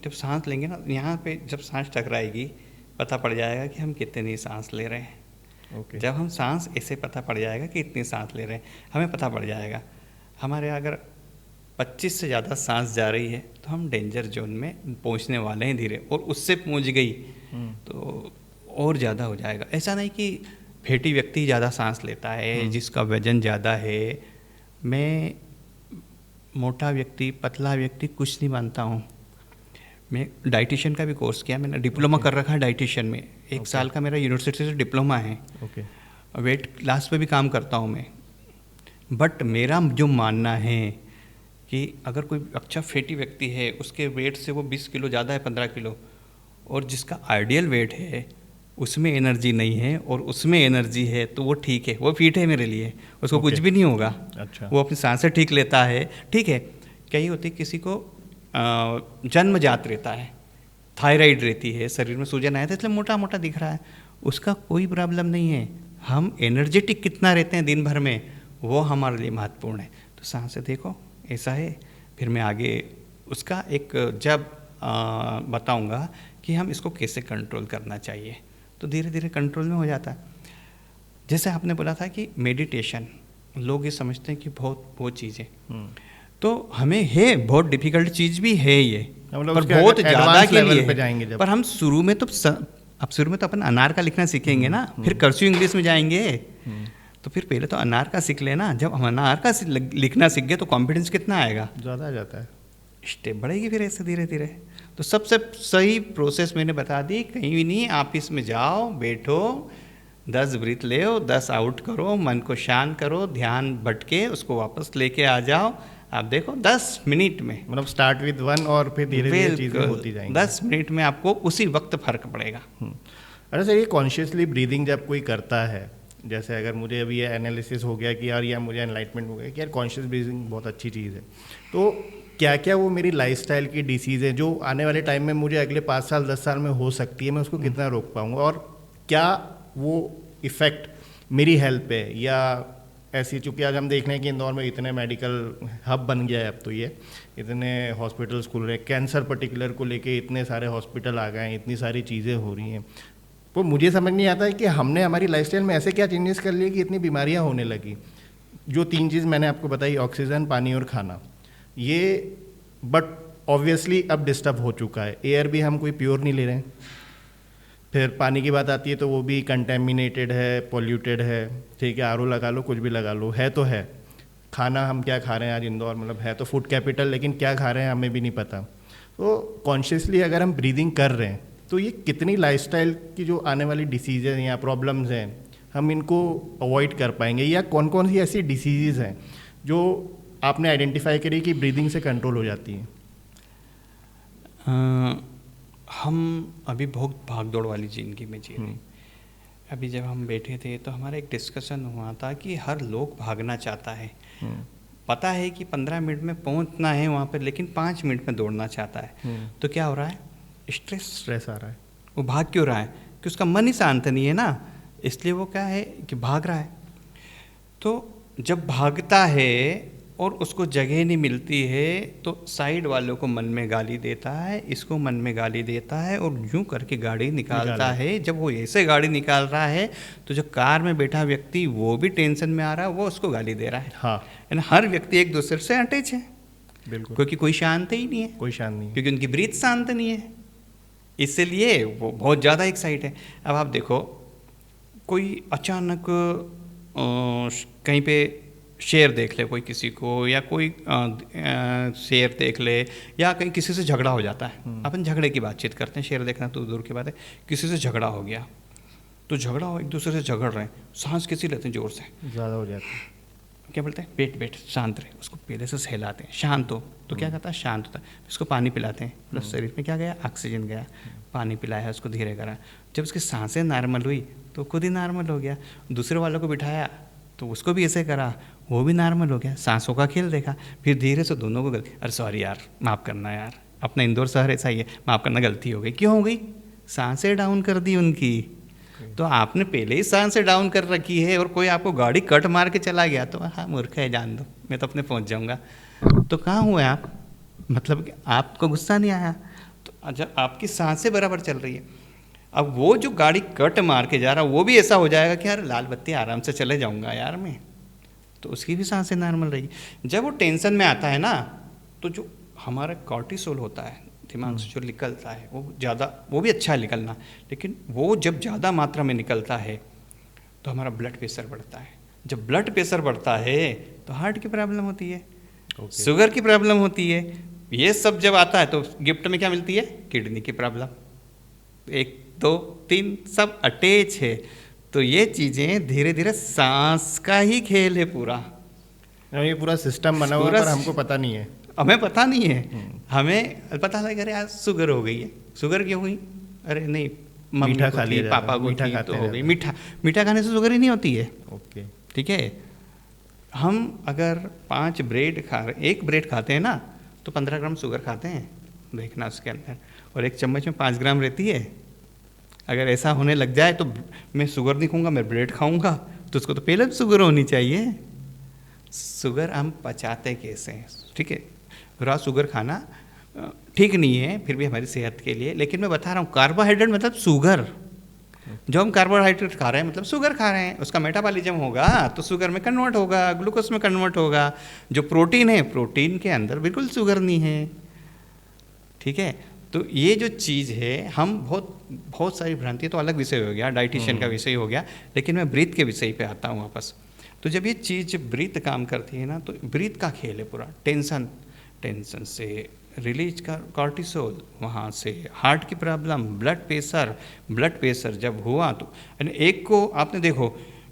जब सांस लेंगे ना, यहाँ पे जब सांस टकराएगी पता पड़ जाएगा कि हम कितनी सांस ले रहे हैं। ओके। जब हम सांस ऐसे पता पड़ जाएगा कि इतनी सांस ले रहे हैं, हमें पता पड़ जाएगा हमारे अगर 25 से ज़्यादा सांस जा रही है तो हम डेंजर जोन में पहुंचने वाले हैं धीरे, और उससे पहुंच गई तो और ज़्यादा हो जाएगा। ऐसा नहीं कि फैटी व्यक्ति ज़्यादा सांस लेता है, जिसका वजन ज़्यादा है। मैं मोटा व्यक्ति, पतला व्यक्ति कुछ नहीं मानता हूँ। मैं डाइटिशियन का भी कोर्स किया, मैंने डिप्लोमा कर रखा है डाइटिशियन में। 1 साल का मेरा यूनिवर्सिटी से डिप्लोमा है। ओके। वेट लॉस पे भी काम करता हूँ मैं। बट मेरा जो मानना है कि अगर कोई अच्छा फैटी व्यक्ति है, उसके वेट से वो 20 किलो ज़्यादा है, 15 किलो, और जिसका आइडियल वेट है उसमें एनर्जी नहीं है और उसमें एनर्जी है, तो वो ठीक है, वो फिट है मेरे लिए, उसको कुछ भी नहीं होगा। अच्छा। वो अपनी सांसें ठीक लेता है, ठीक है। कई होती किसी को जन्मजात रहता है, थायराइड रहती है, शरीर में सूजन आया था इसलिए मोटा मोटा दिख रहा है, उसका कोई प्रॉब्लम नहीं है। हम एनर्जेटिक कितना रहते हैं दिन भर में, वो हमारे लिए महत्वपूर्ण है। तो सांसें देखो ऐसा है। फिर मैं आगे उसका एक जब बताऊंगा कि हम इसको कैसे कंट्रोल करना चाहिए, तो धीरे धीरे कंट्रोल में हो जाता है। जैसे आपने बोला था कि मेडिटेशन, लोग ये समझते हैं कि बहुत चीज़ है, तो हमें है बहुत डिफ़िकल्ट चीज़ भी है ये, पर बहुत ज़्यादा के लिए पे जाएंगे जब। पर हम शुरू में तो अब शुरू में तो अपन अनार का लिखना सीखेंगे ना, फिर कर्सिव इंग्लिश में जाएंगे। तो फिर पहले तो अनार का सीख लेना। जब हम अनार का लिखना सीख गए तो कॉन्फिडेंस कितना आएगा, ज़्यादा आ जाता है, स्टेप बढ़ेगी फिर ऐसे धीरे धीरे। तो सबसे सही प्रोसेस मैंने बता दी, कहीं भी नहीं, ऑफिस में जाओ, बैठो, 10 ब्रीथ ले, 10 आउट करो, मन को शांत करो, ध्यान भटके उसको वापस लेके आ जाओ। आप देखो 10 मिनट में, मतलब स्टार्ट विद 1 और फिर धीरे धीरे चीज़ें होती जाएंगी। 10 मिनट में आपको उसी वक्त फर्क पड़ेगा। अरे सर, ये कॉन्शियसली ब्रीदिंग जब कोई करता है, जैसे अगर मुझे अभी ये एनालिसिस हो गया कि यार, या मुझे एनलाइटमेंट हो गया कि यार कॉन्शियस ब्रीदिंग बहुत अच्छी चीज़ है, तो क्या क्या वो मेरी लाइफस्टाइल की डिसीज़ है जो आने वाले टाइम में मुझे अगले 5 साल 10 साल में हो सकती है, मैं उसको कितना रोक पाऊँगा, और क्या वो इफ़ेक्ट मेरी हेल्थ पे, या ऐसी, चूँकि आज हम देख रहे हैं कि इंदौर में इतने मेडिकल हब बन गया है, अब तो ये इतने हॉस्पिटल्स खुल रहे हैं, कैंसर पर्टिकुलर को लेके इतने सारे हॉस्पिटल आ गए हैं, इतनी सारी चीज़ें हो रही हैं। तो मुझे समझ नहीं आता है कि हमने हमारी लाइफस्टाइल में ऐसे क्या चेंजेस कर लिए कि इतनी बीमारियां होने लगी। जो 3 चीज़ मैंने आपको बताई, ऑक्सीजन, पानी और खाना, ये बट ऑब्वियसली अब डिस्टर्ब हो चुका है। एयर भी हम कोई प्योर नहीं ले रहे हैं। फिर पानी की बात आती है तो वो भी कंटेमिनेटेड है, पॉल्यूटेड है, ठीक है, आरओ लगा लो, कुछ भी लगा लो, है तो है। खाना हम क्या खा रहे हैं आज इंदौर, मतलब है तो फूड कैपिटल, लेकिन क्या खा रहे हैं हमें भी नहीं पता। तो कॉन्शियसली अगर हम ब्रीदिंग कर रहे हैं तो ये कितनी लाइफस्टाइल की जो आने वाली डिसीज़ हैं या प्रॉब्लम्स हैं, हम इनको अवॉइड कर पाएंगे, या कौन कौन सी ऐसी डिसीज़ हैं जो आपने आइडेंटिफाई करी कि ब्रीदिंग से कंट्रोल हो जाती हैं? हम अभी बहुत भाग दौड़ वाली ज़िंदगी में जी रहे हैं। अभी जब हम बैठे थे तो हमारा एक डिस्कशन हुआ था कि हर लोग भागना चाहता है, पता है कि 15 मिनट में पहुंचना है वहाँ पर, लेकिन 5 मिनट में दौड़ना चाहता है। तो क्या हो रहा है, स्ट्रेस आ रहा है। वो भाग क्यों रहा है, कि उसका मन ही शांत नहीं है ना, इसलिए वो क्या है कि भाग रहा है। तो जब भागता है और उसको जगह नहीं मिलती है तो साइड वालों को मन में गाली देता है, इसको मन में गाली देता है, और यूं करके गाड़ी निकालता है। जब वो ऐसे गाड़ी निकाल रहा है तो जो कार में बैठा व्यक्ति वो भी टेंशन में आ रहा है, वो उसको गाली दे रहा है। हाँ, हर व्यक्ति एक दूसरे से अटैच है, बिल्कुल, क्योंकि कोई शांत ही नहीं है, कोई शांत नहीं है, क्योंकि उनकी ब्रीथ शांत नहीं है, इसलिए वो बहुत ज़्यादा एक्साइट है। अब आप देखो, कोई अचानक कहीं पे शेर देख ले कोई किसी को, या कोई शेर देख ले, या कहीं किसी से झगड़ा हो जाता है। अपन झगड़े की बातचीत करते हैं, शेर देखना तो दूर की बात है। किसी से झगड़ा हो गया तो झगड़ा हो, एक दूसरे से झगड़ रहे हैं, सांस कैसी लेते हैं, जोर से ज़्यादा हो जाता है। क्या बोलते हैं, बैठ शांत रहे, उसको पहले से सहलाते हैं, शांत हो। तो क्या कहता है, शांत होता है। इसको पानी पिलाते हैं, प्लस शरीर में क्या गया, ऑक्सीजन गया, पानी पिलाया, उसको धीरे करा। जब उसकी सांसें नॉर्मल हुई तो खुद ही नॉर्मल हो गया। दूसरे वालों को बिठाया तो उसको भी ऐसे करा, वो भी नॉर्मल हो गया। सांसों का खेल देखा, फिर धीरे से दोनों को गलती, अरे सॉरी यार, माफ़ करना यार, अपना इंदौर शहर ऐसा ही है, माफ़ करना, गलती हो गई। क्यों हो गई, सांसें डाउन कर दी उनकी। तो आपने पहले ही सांसें डाउन कर रखी है, और कोई आपको गाड़ी कट मार के चला गया तो हाँ मूर्ख है, जान दो, मैं तो अपने पहुंच जाऊंगा। तो कहाँ हुए आप, मतलब कि आपको गुस्सा नहीं आया। तो अच्छा आपकी सांसें बराबर चल रही है। अब वो जो गाड़ी कट मार के जा रहा है वो भी ऐसा हो जाएगा कि यार लाल बत्ती आराम से चले जाऊंगा यार मैं, तो उसकी भी सांसें नॉर्मल रहेगी। जब वो टेंशन में आता है ना, तो जो हमारा कॉर्टिसोल होता है दिमाग से जो निकलता है वो ज़्यादा, वो भी अच्छा है निकलना, लेकिन वो जब ज़्यादा मात्रा में निकलता है तो हमारा ब्लड प्रेशर बढ़ता है। जब ब्लड प्रेशर बढ़ता है तो हार्ट की प्रॉब्लम होती है, शुगर की प्रॉब्लम होती है। ये सब जब आता है तो गिफ्ट में क्या मिलती है? किडनी की प्रॉब्लम। 1 2 3 सब अटैच है। तो ये चीज़ें धीरे धीरे सांस का ही खेल है पूरा। ये पूरा सिस्टम बना हुआ है पर हमको पता नहीं है। हमें पता नहीं है, हमें पता लगा अरे आज शुगर हो गई है। शुगर क्यों हुई? अरे नहीं मम्मी मीठा को खा थी, लिया, पापा को मीठा थी खाते तो हो गई। रहते मीठा मीठा खाने से शुगर ही नहीं होती है। ओके, ठीक है। हम अगर 5 ब्रेड खा रहे, 1 ब्रेड खाते हैं ना तो 15 ग्राम शुगर खाते हैं, देखना उसके अंदर, और 1 चम्मच में 5 ग्राम रहती है। अगर ऐसा होने लग जाए तो मैं शुगर नहीं खाऊंगा, मैं ब्रेड खाऊंगा, तो उसको तो पहले भी शुगर होनी चाहिए। शुगर हम पचाते कैसे हैं? ठीक है, रॉ शुगर खाना ठीक नहीं है फिर भी हमारी सेहत के लिए, लेकिन मैं बता रहा हूँ कार्बोहाइड्रेट मतलब शुगर। जो हम कार्बोहाइड्रेट खा रहे हैं मतलब शुगर खा रहे हैं, उसका मेटाबॉलिज्म होगा तो शुगर में कन्वर्ट होगा, ग्लूकोज में कन्वर्ट होगा। जो प्रोटीन है, प्रोटीन के अंदर बिल्कुल शुगर नहीं है। ठीक है, तो ये जो चीज़ है, हम बहुत सारी भ्रांति, तो अलग विषय हो गया, डाइटिशियन का विषय हो गया, लेकिन मैं ब्रीथ के विषय पे आता हूँ वापस। तो जब ये चीज़ ब्रीथ काम करती है ना, तो ब्रीथ का खेल है पूरा। टेंशन से रिलीज का कॉर्टिसोल, वहाँ से हार्ट की प्रॉब्लम, ब्लड प्रेशर जब हुआ तो एक को आपने देखो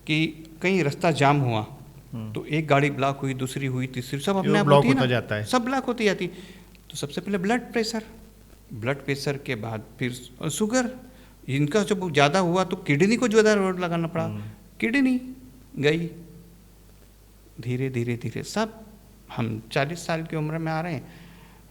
कि कहीं रास्ता जाम हुआ तो एक गाड़ी ब्लॉक हुई, दूसरी हुई, तीसरी, सब अपने आप ब्लॉक होती है होता ना, जाता है, सब ब्लॉक होती जाती। तो सबसे पहले ब्लड प्रेशर के बाद फिर शुगर। इनका जब ज़्यादा हुआ तो किडनी को ज़्यादा रोड लगाना पड़ा, किडनी गई। धीरे धीरे सब हम 40 साल की उम्र में आ रहे हैं,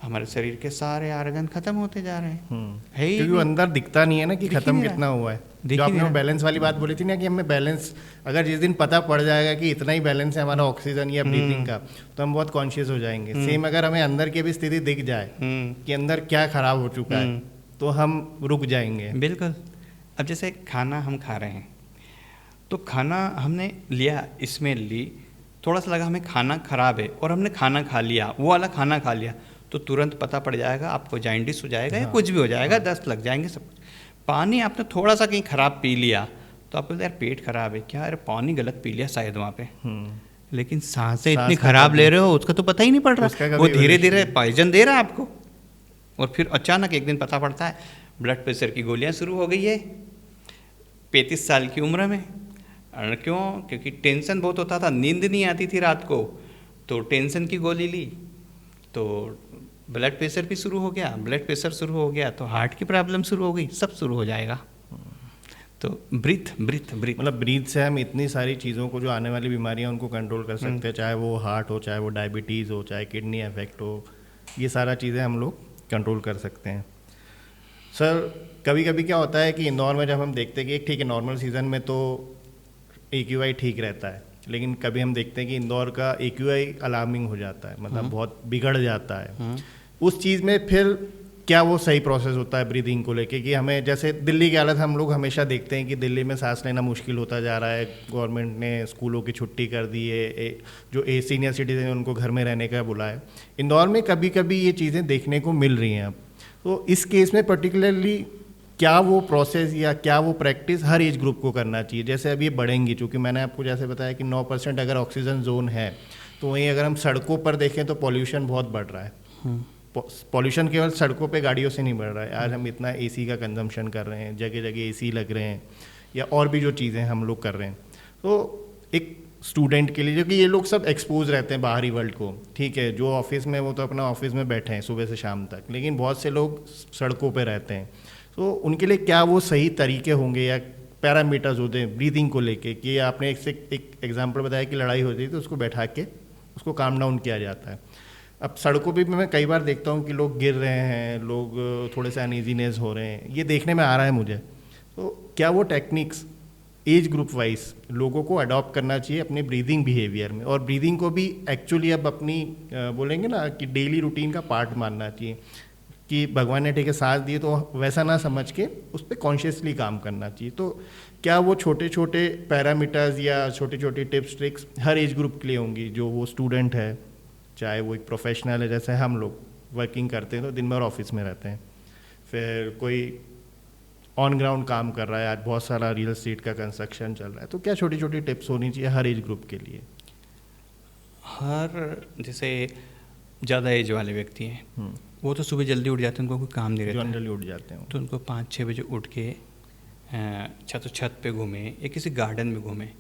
हमारे शरीर के सारे आर्गन खत्म होते जा रहे हैं। है ही क्योंकि वो अंदर दिखता नहीं है ना कि खत्म कितना हुआ है। जो आपने वो बैलेंस बैलेंस वाली बात बोली थी ना कि हमें बैलेंस, अगर जिस दिन पता पड़ जाएगा कि इतना ही बैलेंस है हमारा ऑक्सीजन या ब्रीथिंग का, तो हम बहुत कॉन्शियस हो जाएंगे। सेम अगर हमें अंदर की भी स्थिति दिख जाए कि अंदर क्या खराब हो चुका है, तो हम रुक जाएंगे। बिल्कुल। अब जैसे खाना हम खा रहे हैं, तो खाना हमने लिया, इसमें ली, थोड़ा सा लगा हमें खाना खराब है और हमने खाना खा लिया, वो वाला खाना खा लिया, तो तुरंत पता पड़ जाएगा, आपको जाइंडिस हो जाएगा या कुछ भी हो जाएगा, दस्त लग जाएंगे, सब कुछ। पानी आपने थोड़ा सा कहीं खराब पी लिया तो आपको यार पेट खराब है क्या, अरे पानी गलत पी लिया शायद वहाँ पे, लेकिन सांसें इतनी खराब ले रहे हो उसका तो पता ही नहीं पड़ रहा, वो धीरे धीरे पॉइजन दे रहा है आपको। और फिर अचानक एक दिन पता पड़ता है ब्लड प्रेशर की गोलियाँ शुरू हो गई है 35 साल की उम्र में। क्यों? क्योंकि टेंशन बहुत होता था, नींद नहीं आती थी रात को, तो टेंशन की गोली ली तो ब्लड प्रेशर भी शुरू हो गया, ब्लड प्रेशर शुरू हो गया तो हार्ट की प्रॉब्लम शुरू हो गई, सब शुरू हो जाएगा। तो ब्रीथ मतलब ब्रीथ से हम इतनी सारी चीज़ों को, जो आने वाली बीमारियां उनको कंट्रोल कर सकते हैं, चाहे वो हार्ट हो, चाहे वो डायबिटीज़ हो, चाहे किडनी इफेक्ट हो, ये सारा चीज़ें हम लोग कंट्रोल कर सकते हैं। सर कभी कभी क्या होता है कि इंदौर में जब हम देखते हैं कि ठीक है नॉर्मल सीज़न में तो AQI ठीक रहता है, लेकिन कभी हम देखते हैं कि इंदौर का AQI अलार्मिंग हो जाता है, मतलब बहुत बिगड़ जाता है। उस चीज़ में फिर क्या वो सही प्रोसेस होता है ब्रीदिंग को लेके? कि हमें, जैसे दिल्ली की हालत हम लोग हमेशा देखते हैं कि दिल्ली में सांस लेना मुश्किल होता जा रहा है, गवर्नमेंट ने स्कूलों की छुट्टी कर दी है, जो सीनियर सिटीजन है उनको घर में रहने का बुला है। इंदौर में कभी कभी ये चीज़ें देखने को मिल रही हैं अब, तो इस केस में पर्टिकुलरली क्या वो प्रोसेस या क्या वो प्रैक्टिस हर एज ग्रुप को करना चाहिए? जैसे अब ये बढ़ेंगी, चूँकि मैंने आपको जैसे बताया कि 9% अगर ऑक्सीजन जोन है, तो वहीं अगर हम सड़कों पर देखें तो पॉल्यूशन बहुत बढ़ रहा है। पॉल्यूशन केवल सड़कों पे गाड़ियों से नहीं बढ़ रहा है, आज हम इतना AC का कंजम्पशन कर रहे हैं, जगह जगह AC लग रहे हैं, या और भी जो चीज़ें हम लोग कर रहे हैं। तो एक स्टूडेंट के लिए, जो कि ये लोग सब एक्सपोज रहते हैं बाहरी वर्ल्ड को, ठीक है, जो ऑफिस में वो तो अपना ऑफिस में बैठे हैं सुबह से शाम तक, लेकिन बहुत से लोग सड़कों पे रहते हैं, तो उनके लिए क्या वो सही तरीके होंगे या पैरामीटर्स होते हैं ब्रीदिंग को लेके? कि आपने एक एग्जांपल बताया कि लड़ाई होती है तो उसको बैठा के उसको काम डाउन किया जाता है। अब सड़कों पे भी मैं कई बार देखता हूँ कि लोग गिर रहे हैं, लोग थोड़े से अनईजीनेस हो रहे हैं, ये देखने में आ रहा है मुझे। तो क्या वो टेक्निक्स एज ग्रुप वाइज लोगों को अडॉप्ट करना चाहिए अपने ब्रीदिंग बिहेवियर में, और ब्रीदिंग को भी एक्चुअली अब अपनी बोलेंगे ना कि डेली रूटीन का पार्ट मानना चाहिए? कि भगवान ने ठीक है साथ दिए तो वैसा ना समझ के उस पर कॉन्शियसली काम करना चाहिए। तो क्या वो छोटे छोटे पैरामीटर्स या छोटी छोटी टिप्स ट्रिक्स हर एज ग्रुप के लिए होंगी, जो वो स्टूडेंट है चाहे वो एक प्रोफेशनल है, जैसे हम लोग वर्किंग करते हैं तो दिन भर ऑफिस में रहते हैं, फिर कोई ऑन ग्राउंड काम कर रहा है, आज बहुत सारा रियल एस्टेट का कंस्ट्रक्शन चल रहा है, तो क्या छोटी छोटी टिप्स होनी चाहिए हर एज ग्रुप के लिए? हर जैसे ज़्यादा एज वाले व्यक्ति हैं वो तो सुबह जल्दी उठ जाते हैं, उनको कोई काम नहीं रहता, जनरली उठ जाते हैं, तो उनको 5-6 बजे उठ के छत पे घूमें या किसी गार्डन में घूमें।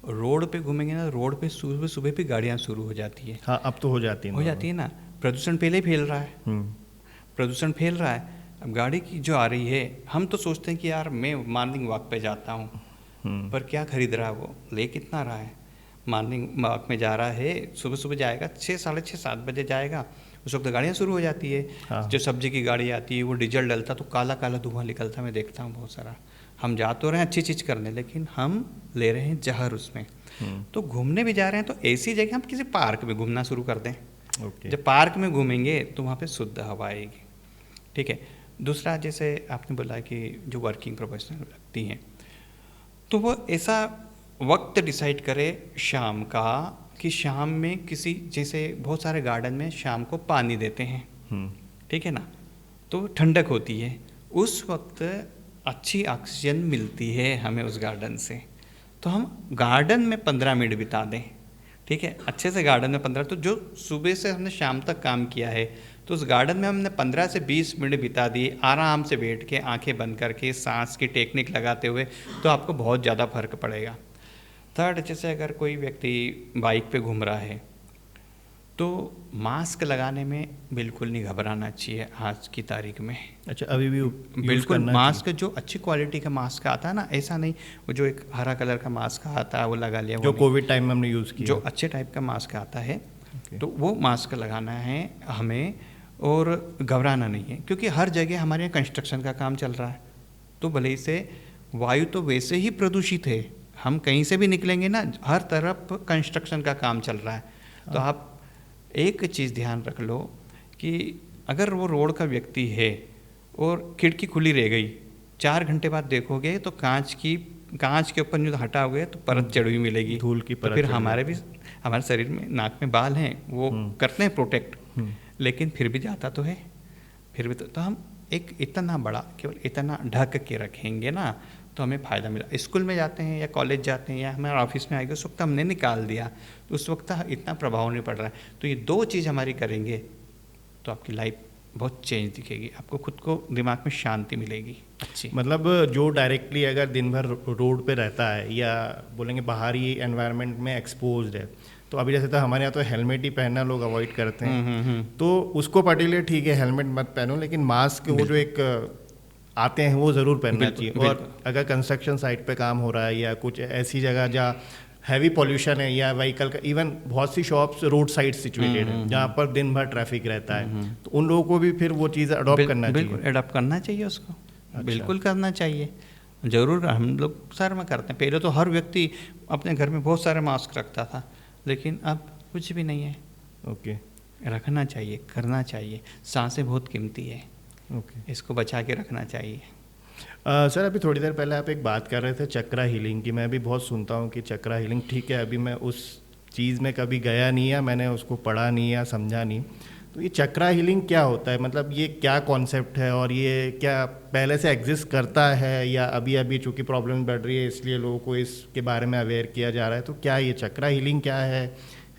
रोड पे घूमेंगे ना, रोड पे सुबह सुबह भी गाड़ियाँ शुरू हो जाती है। हाँ अब तो हो जाती है ना, प्रदूषण पहले ही फैल रहा है, प्रदूषण फैल रहा है। अब गाड़ी की जो आ रही है, हम तो सोचते हैं कि यार मैं मॉर्निंग वॉक पे जाता हूँ, पर क्या खरीद रहा है वो, ले कितना रहा है, मॉर्निंग वॉक में जा रहा है, सुबह सुबह जाएगा 6, साढ़े 6, 7 बजे जाएगा, उस वक्त गाड़ियाँ शुरू हो जाती है। हाँ। जो सब्जी की गाड़ी आती है वो डीजल डलता तो काला काला धुआं निकलता, मैं देखता हूँ बहुत सारा। हम जा तो रहे हैं अच्छी चीज़ करने, लेकिन हम ले रहे हैं जहर उसमें। तो घूमने भी जा रहे हैं तो ऐसी जगह हम किसी पार्क में घूमना शुरू कर दें। जब पार्क में घूमेंगे तो वहाँ पे शुद्ध हवा आएगी, ठीक है। दूसरा, जैसे आपने बोला कि जो वर्किंग प्रोफेशनल व्यक्ति हैं तो वो ऐसा वक्त डिसाइड करे शाम का कि शाम में किसी, जैसे बहुत सारे गार्डन में शाम को पानी देते हैं, ठीक है ना, तो ठंडक होती है, उस वक्त अच्छी ऑक्सीजन मिलती है हमें उस गार्डन से, तो हम गार्डन में 15 मिनट बिता दें, ठीक है, अच्छे से गार्डन में 15, तो जो सुबह से हमने शाम तक काम किया है तो उस गार्डन में हमने 15 से 20 मिनट बिता दिए आराम से बैठ के, आंखें बंद करके, सांस की टेक्निक लगाते हुए, तो आपको बहुत ज़्यादा फर्क पड़ेगा। थर्ड, जैसे अगर कोई व्यक्ति बाइक पे घूम रहा है तो मास्क लगाने में बिल्कुल नहीं घबराना चाहिए आज की तारीख में। अच्छा, अभी भी बिल्कुल मास्क जो अच्छी क्वालिटी का मास्क आता है ना, ऐसा नहीं वो जो एक हरा कलर का मास्क आता है वो लगा लिया, जो कोविड टाइम में हमने यूज़ किया, जो अच्छे टाइप का मास्क आता है, तो वो मास्क लगाना है हमें, और घबराना नहीं है, क्योंकि हर जगह हमारे यहाँ कंस्ट्रक्शन का काम चल रहा है, तो भले ही से वायु तो वैसे ही प्रदूषित है, हम कहीं से भी निकलेंगे ना, हर तरफ कंस्ट्रक्शन का काम चल रहा है। तो आप एक चीज़ ध्यान रख लो कि अगर वो रोड का व्यक्ति है और खिड़की खुली रह गई, 4 घंटे बाद देखोगे तो कांच के ऊपर जो हटा हुआ है तो परत चढ़ी हुई मिलेगी, धूल की परत। तो फिर हमारे शरीर में नाक में बाल हैं, वो करते हैं प्रोटेक्ट, लेकिन फिर भी जाता तो है, फिर भी तो हम एक इतना बड़ा केवल इतना ढक के रखेंगे ना तो हमें फ़ायदा मिला। स्कूल में जाते हैं या कॉलेज जाते हैं या हमारे ऑफिस में आएंगे, उस वक्त हमने निकाल दिया तो उस वक्त इतना प्रभाव नहीं पड़ रहा है। तो ये 2 चीज़ हमारी करेंगे तो आपकी लाइफ बहुत चेंज दिखेगी, आपको खुद को दिमाग में शांति मिलेगी अच्छी। मतलब जो डायरेक्टली अगर दिन भर रोड पे रहता है या बोलेंगे बाहरी एनवायरनमेंट में एक्सपोज्ड है, तो अभी जैसे तो हमारे यहाँ तो हेलमेट ही पहनना लोग अवॉइड करते हैं, तो उसको पर्टिकुलर ठीक है हेलमेट मत पहनो, लेकिन मास्क वो जो एक आते हैं वो ज़रूर पहनना चाहिए। और अगर कंस्ट्रक्शन साइट पे काम हो रहा है या कुछ ऐसी जगह जहाँ हैवी पॉल्यूशन है या व्हीकल का, इवन बहुत सी शॉप्स रोड साइड सिचुएटेड है जहाँ पर दिन भर ट्रैफिक रहता है, तो उन लोगों को भी फिर वो चीज़ अडॉप्ट करना चाहिए। बिल्कुल अडॉप्ट करना चाहिए उसको। अच्छा। बिल्कुल करना चाहिए, ज़रूर। हम लोग सर में करते हैं, पहले तो हर व्यक्ति अपने घर में बहुत सारे मास्क रखता था, लेकिन अब कुछ भी नहीं है। ओके, रखना चाहिए, करना चाहिए, सांसें बहुत कीमती है, ओके, इसको बचा के रखना चाहिए। सर अभी थोड़ी देर पहले आप एक बात कर रहे थे चक्रा हीलिंग की, मैं भी बहुत सुनता हूँ कि चक्रा हीलिंग, ठीक है अभी मैं उस चीज़ में कभी गया नहीं है, मैंने उसको पढ़ा नहीं या समझा नहीं, तो ये चक्रा हीलिंग क्या होता है, मतलब ये क्या कॉन्सेप्ट है और ये क्या पहले से एग्जिस्ट करता है या अभी अभी चूँकि प्रॉब्लम बढ़ रही है इसलिए लोगों को इसके बारे में अवेयर किया जा रहा है, तो क्या ये चक्रा हीलिंग क्या है,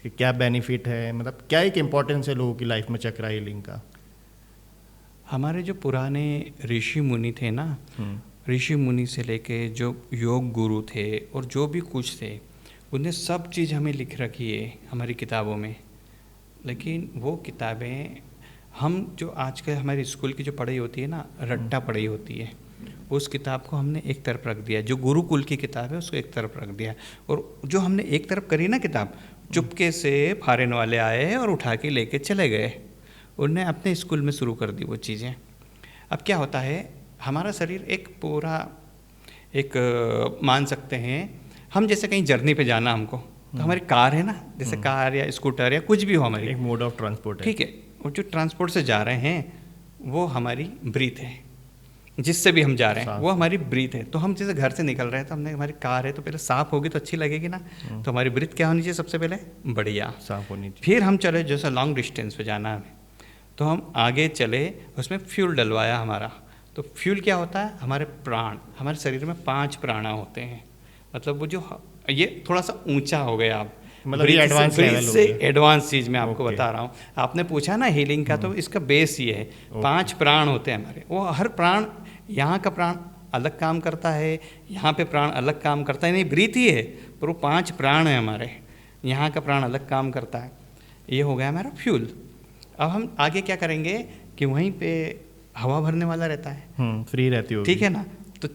क्या बेनिफिट है, मतलब क्या एक इम्पॉर्टेंस है लोगों की लाइफ में चक्रा हीलिंग का? हमारे जो पुराने ऋषि मुनि थे ना, ऋषि मुनि से लेके जो योग गुरु थे और जो भी कुछ थे, उन्हें सब चीज़ हमें लिख रखी है हमारी किताबों में, लेकिन वो किताबें हम जो आजकल हमारी स्कूल की जो पढ़ाई होती है ना, रट्टा पढ़ाई होती है, उस किताब को हमने एक तरफ रख दिया, जो गुरुकुल की किताब है उसको एक तरफ रख दिया, और जो हमने एक तरफ करी ना किताब, चुपके से फॉरेन वाले आए और उठा के लेके चले गए, उनने अपने स्कूल में शुरू कर दी वो चीज़ें। अब क्या होता है, हमारा शरीर एक पूरा एक मान सकते हैं हम जैसे कहीं जर्नी पे जाना हमको, तो हमारी कार है ना, जैसे कार या स्कूटर या कुछ भी हो हमारी, एक मोड ऑफ ट्रांसपोर्ट है, ठीक है, और जो ट्रांसपोर्ट से जा रहे हैं वो हमारी ब्रीथ है, जिससे भी हम जा रहे हैं सांस वो हमारी ब्रीथ है। तो हम जैसे घर से निकल रहे हैं तो हमने हमारी कार है तो पहले साफ होगी तो अच्छी लगेगी ना, तो हमारी ब्रीथ क्या होनी चाहिए सबसे पहले, बढ़िया। साफ होनी चाहिए। फिर हम चले, जैसे लॉन्ग डिस्टेंस पे जाना है हमें, तो हम आगे चले, उसमें फ्यूल डलवाया हमारा। तो फ्यूल क्या होता है, हमारे प्राण, हमारे शरीर में 5 प्राण होते हैं। मतलब वो जो ये थोड़ा सा ऊंचा हो गया आप, मतलब ये एडवांस लेवल हो से गया। एडवांस चीज़ मैं आपको ओके। बता रहा हूँ। आपने पूछा ना हीलिंग का, तो इसका बेस ये है, 5 प्राण होते हैं हमारे। वो हर प्राण, यहाँ का प्राण अलग काम करता है, यहाँ पे प्राण अलग काम करता है, नहीं ब्रीथ ही है पर वो 5 प्राण है हमारे, यहाँ का प्राण अलग काम करता है। ये हो गया हमारा फ्यूल। अब हम आगे क्या करेंगे कि वहीं पे हवा भरने वाला रहता है, फ्री रहती होगी। ठीक है ना, तो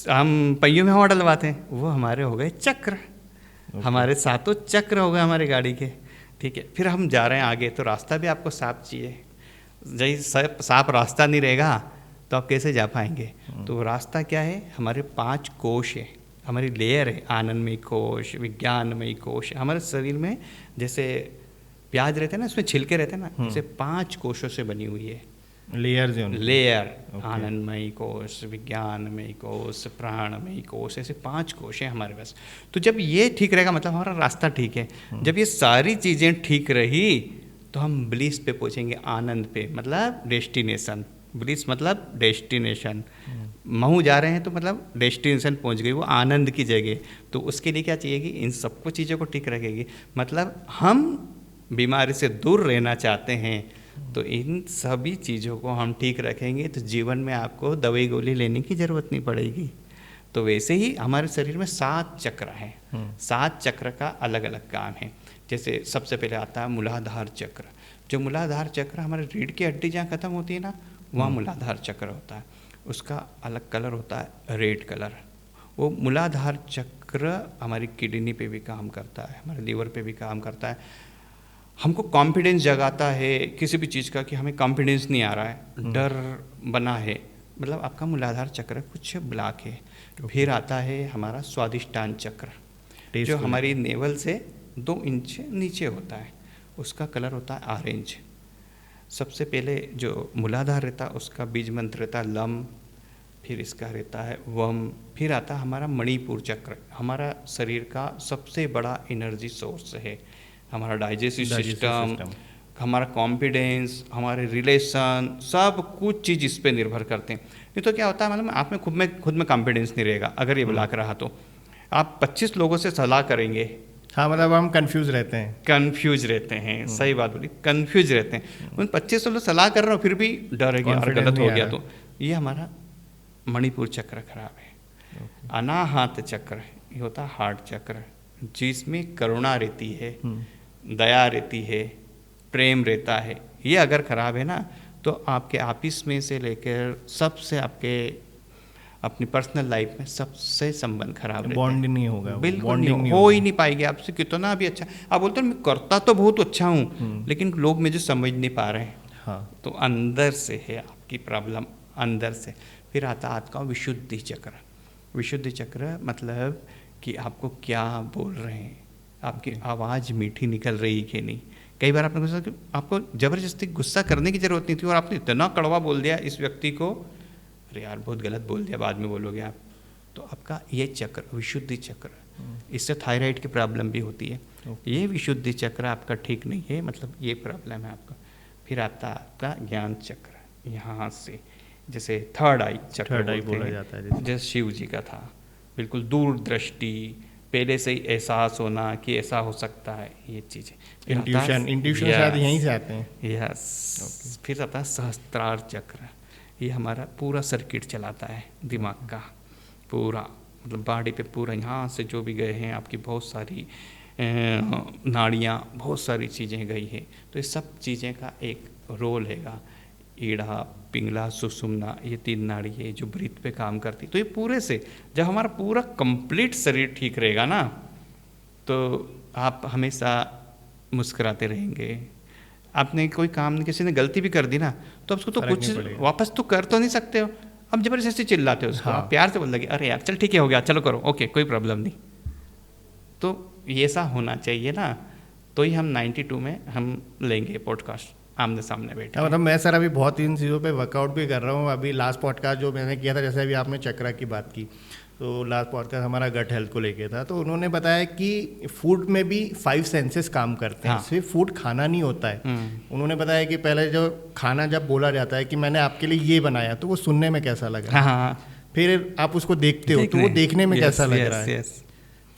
हम पहियों में हवा डलवाते हैं, वो हमारे हो गए चक्र। हमारे सातों चक्र हो गए हमारी गाड़ी के, ठीक है। फिर हम जा रहे हैं आगे, तो रास्ता भी आपको साफ चाहिए। जैसे साफ रास्ता नहीं रहेगा तो आप कैसे जा पाएंगे। तो रास्ता क्या है, हमारे 5 कोश है, हमारी लेयर है, आनंदमय कोश, विज्ञानमय कोश। हमारे शरीर में जैसे प्याज रहते हैं ना, उसमें छिलके रहते हैं ना, जैसे 5 कोशों से बनी हुई है लेयर्स हैं। लेयर। आनंदमय कोश, विज्ञानमय कोश, प्राणमय कोश, ऐसे 5 कोश हैं हमारे पास। तो जब ये ठीक रहेगा मतलब हमारा रास्ता ठीक है। जब ये सारी चीज़ें ठीक रही तो हम ब्लिस पे पहुँचेंगे, आनंद पे, मतलब डेस्टिनेशन। ब्लिस मतलब डेस्टिनेशन। महू जा रहे हैं तो मतलब डेस्टिनेशन पहुंच गई, वो आनंद की जगह। तो उसके लिए क्या चाहिए कि इन सबको चीज़ों को ठीक रखेगी। मतलब हम बीमारी से दूर रहना चाहते हैं तो इन सभी चीज़ों को हम ठीक रखेंगे तो जीवन में आपको दवाई गोली लेने की ज़रूरत नहीं पड़ेगी। तो वैसे ही हमारे शरीर में 7 चक्र हैं। 7 चक्र का अलग अलग काम है। जैसे सबसे पहले आता है मूलाधार चक्र। जो मूलाधार चक्र हमारे रीढ़ की हड्डी जहाँ खत्म होती है ना, वहाँ मूलाधार चक्र होता है। उसका अलग कलर होता है रेड कलर। वो मूलाधार चक्र हमारी किडनी पे भी काम करता है, हमारे लीवर पे भी काम करता है। हमको कॉन्फिडेंस जगाता है किसी भी चीज़ का, कि हमें कॉन्फिडेंस नहीं आ रहा है, डर बना है, मतलब आपका मूलाधार चक्र कुछ ब्लॉक है। फिर आता है हमारा स्वादिष्टान चक्र, जो हमारी नेवल से 2 इंच नीचे होता है। उसका कलर होता है ऑरेंज। सबसे पहले जो मूलाधार रहता है उसका बीज मंत्र रहता है लम, फिर इसका रहता है वम, फिर आता है हमारा मणिपुर चक्र। हमारा शरीर का सबसे बड़ा एनर्जी सोर्स है। हमारा डाइजेस्टिव सिस्टम, हमारा कॉन्फिडेंस, हमारे रिलेशन, सब कुछ चीज़ इस पे निर्भर करते हैं। नहीं तो क्या होता है, मतलब आप में खुद में कॉन्फिडेंस नहीं रहेगा अगर ये ब्लॉक रहा तो। आप 25 लोगों से सलाह करेंगे, हाँ मतलब हम कंफ्यूज रहते हैं। कंफ्यूज रहते हैं, सही बात बोली, कंफ्यूज रहते हैं। उन 25 लोग सलाह कर रहे हो फिर भी डर है कि यार गलत हो गया तो। ये हमारा मणिपुर चक्र खराब है। अनाहत चक्र ये होता है हार्ट चक्र, जिसमें करुणा रहती है, दया रहती है, प्रेम रहता है। ये अगर खराब है ना तो आपके ऑफिस में से लेकर सबसे आपके अपनी पर्सनल लाइफ में सबसे संबंध खराब रहते हैं। बॉन्ड नहीं होगा, बिल्कुल नहीं हो ही नहीं पाएगी। आपसे कितना भी अच्छा आप बोलते हो मैं करता तो बहुत अच्छा हूँ, लेकिन लोग मुझे समझ नहीं पा रहे हैं। हाँ। तो अंदर से है आपकी प्रॉब्लम, अंदर से। फिर आता आपका विशुद्धि चक्र। विशुद्धि चक्र मतलब कि आपको क्या बोल रहे हैं, आपकी आवाज़ मीठी निकल रही कि नहीं। कई बार आपने गुस्सा, आपको ज़बरदस्ती गुस्सा करने की ज़रूरत नहीं थी और आपने इतना कड़वा बोल दिया इस व्यक्ति को, अरे यार बहुत गलत बोल दिया, बाद में बोलोगे आप। तो आपका ये चक्र विशुद्धि चक्र, इससे थायराइड की प्रॉब्लम भी होती है। ये विशुद्धि चक्र आपका ठीक नहीं है, मतलब ये प्रॉब्लम है आपका। फिर आता आपका ज्ञान चक्र, यहाँ से जैसे थर्ड आई चक्र बोला जाता है, जैसे शिव जी का था। बिल्कुल दूरदृष्टि, पहले से ही एहसास होना कि ऐसा हो सकता है, ये चीज़ें। इंट्यूशन शायद यहीं से आते हैं। यस। फिर आता है सहस्त्रार चक्र। ये हमारा पूरा सर्किट चलाता है दिमाग का पूरा, मतलब बॉडी पे पूरा, यहाँ से जो भी गए हैं आपकी बहुत सारी नाड़ियाँ, बहुत सारी चीज़ें गई हैं। तो ये सब चीज़ें का एक रोल हैगा। ईड़ा, पिंगला, सुषुम्ना, ये 3 नाड़ी है जो ब्रीथ पे काम करती। तो ये पूरे से जब हमारा पूरा कंप्लीट शरीर ठीक रहेगा ना तो आप हमेशा मुस्कुराते रहेंगे। आपने कोई काम, किसी ने गलती भी कर दी ना तो उसको तो कुछ वापस तो कर तो नहीं सकते हो, अब जबरदस्ती चिल्लाते हो उसको। आप प्यार से बोल लगे अरे यार चल ठीक है हो गया, चलो करो, ओके कोई प्रॉब्लम नहीं। तो ये ऐसा होना चाहिए ना, तो ही हम 92 में हम लेंगे पॉडकास्ट। आमने सामने बैठे। मतलब मैं सर अभी बहुत इन चीज़ों पे वर्कआउट भी कर रहा हूँ। अभी लास्ट पॉडकास्ट जो मैंने किया था, जैसे अभी आपने चक्रा की बात की, तो लास्ट पॉडकास्ट हमारा गट हेल्थ को लेके था, तो उन्होंने बताया कि फूड में भी 5 सेंसेस काम करते हैं। हाँ। सिर्फ फूड खाना नहीं होता है। उन्होंने बताया कि पहले जो खाना जब बोला जाता है कि मैंने आपके लिए ये बनाया, तो वो सुनने में कैसा लगा, हाँ, फिर आप उसको देखते हो तो वो देखने में कैसा लग रहा है,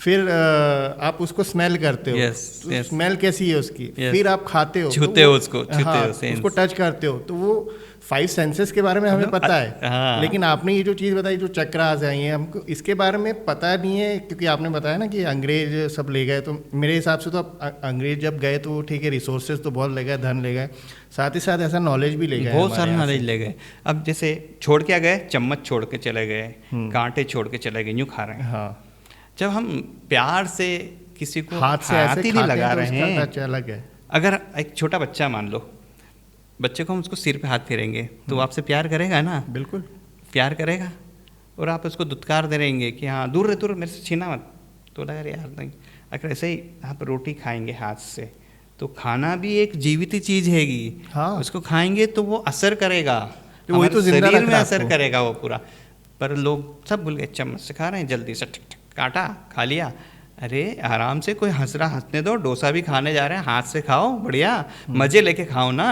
फिर आप उसको स्मेल करते हो, तो स्मेल कैसी है उसकी, फिर आप खाते हो, छूते हो उसको, उसको टच करते हो, तो वो 5 सेंसेस के बारे में हमें पता है। लेकिन आपने ये जो चीज़ बताई, जो चक्रास हैं, ये हमको इसके बारे में पता नहीं है, क्योंकि आपने बताया ना कि अंग्रेज सब ले गए, तो मेरे हिसाब से तो अंग्रेज जब गए तो ठीक है, रिसोर्सेज तो बहुत ले गए, धन ले गए, साथ ही साथ ऐसा नॉलेज भी ले गए, बहुत सारा नॉलेज ले गए। अब जैसे छोड़ के आ गए, चम्मच छोड़ के चले गए, कांटे छोड़ के चले गए, यूँ खा रहे हैं। हाँ, जब हम प्यार से किसी को हाथ से ऐसे ही नहीं लगा रहे हैं, टच अलग है। अगर एक छोटा बच्चा मान लो, बच्चे को हम उसको सिर पे हाथ फेरेंगे तो वो आपसे प्यार करेगा ना? बिल्कुल प्यार करेगा। और आप उसको दुत्कार दे रहेंगे कि हाँ दूर रहे, दूर मेरे से छीना मत, तो लगा यार नहीं। अगर ऐसे ही आप रोटी खाएंगे हाथ से, तो खाना भी एक जीवित चीज़ हैगी। हाँ, उसको खाएंगे तो वो असर करेगा, वही तो शरीर में असर करेगा वो पूरा। पर लोग सब भूल गए, चम्मच से खा रहे हैं, जल्दी से ठक ठक काटा, खा लिया। अरे आराम से, कोई हंस रहा हंसने दो, डोसा भी खाने जा रहे हैं, हाथ से खाओ, बढ़िया मज़े लेके खाओ ना।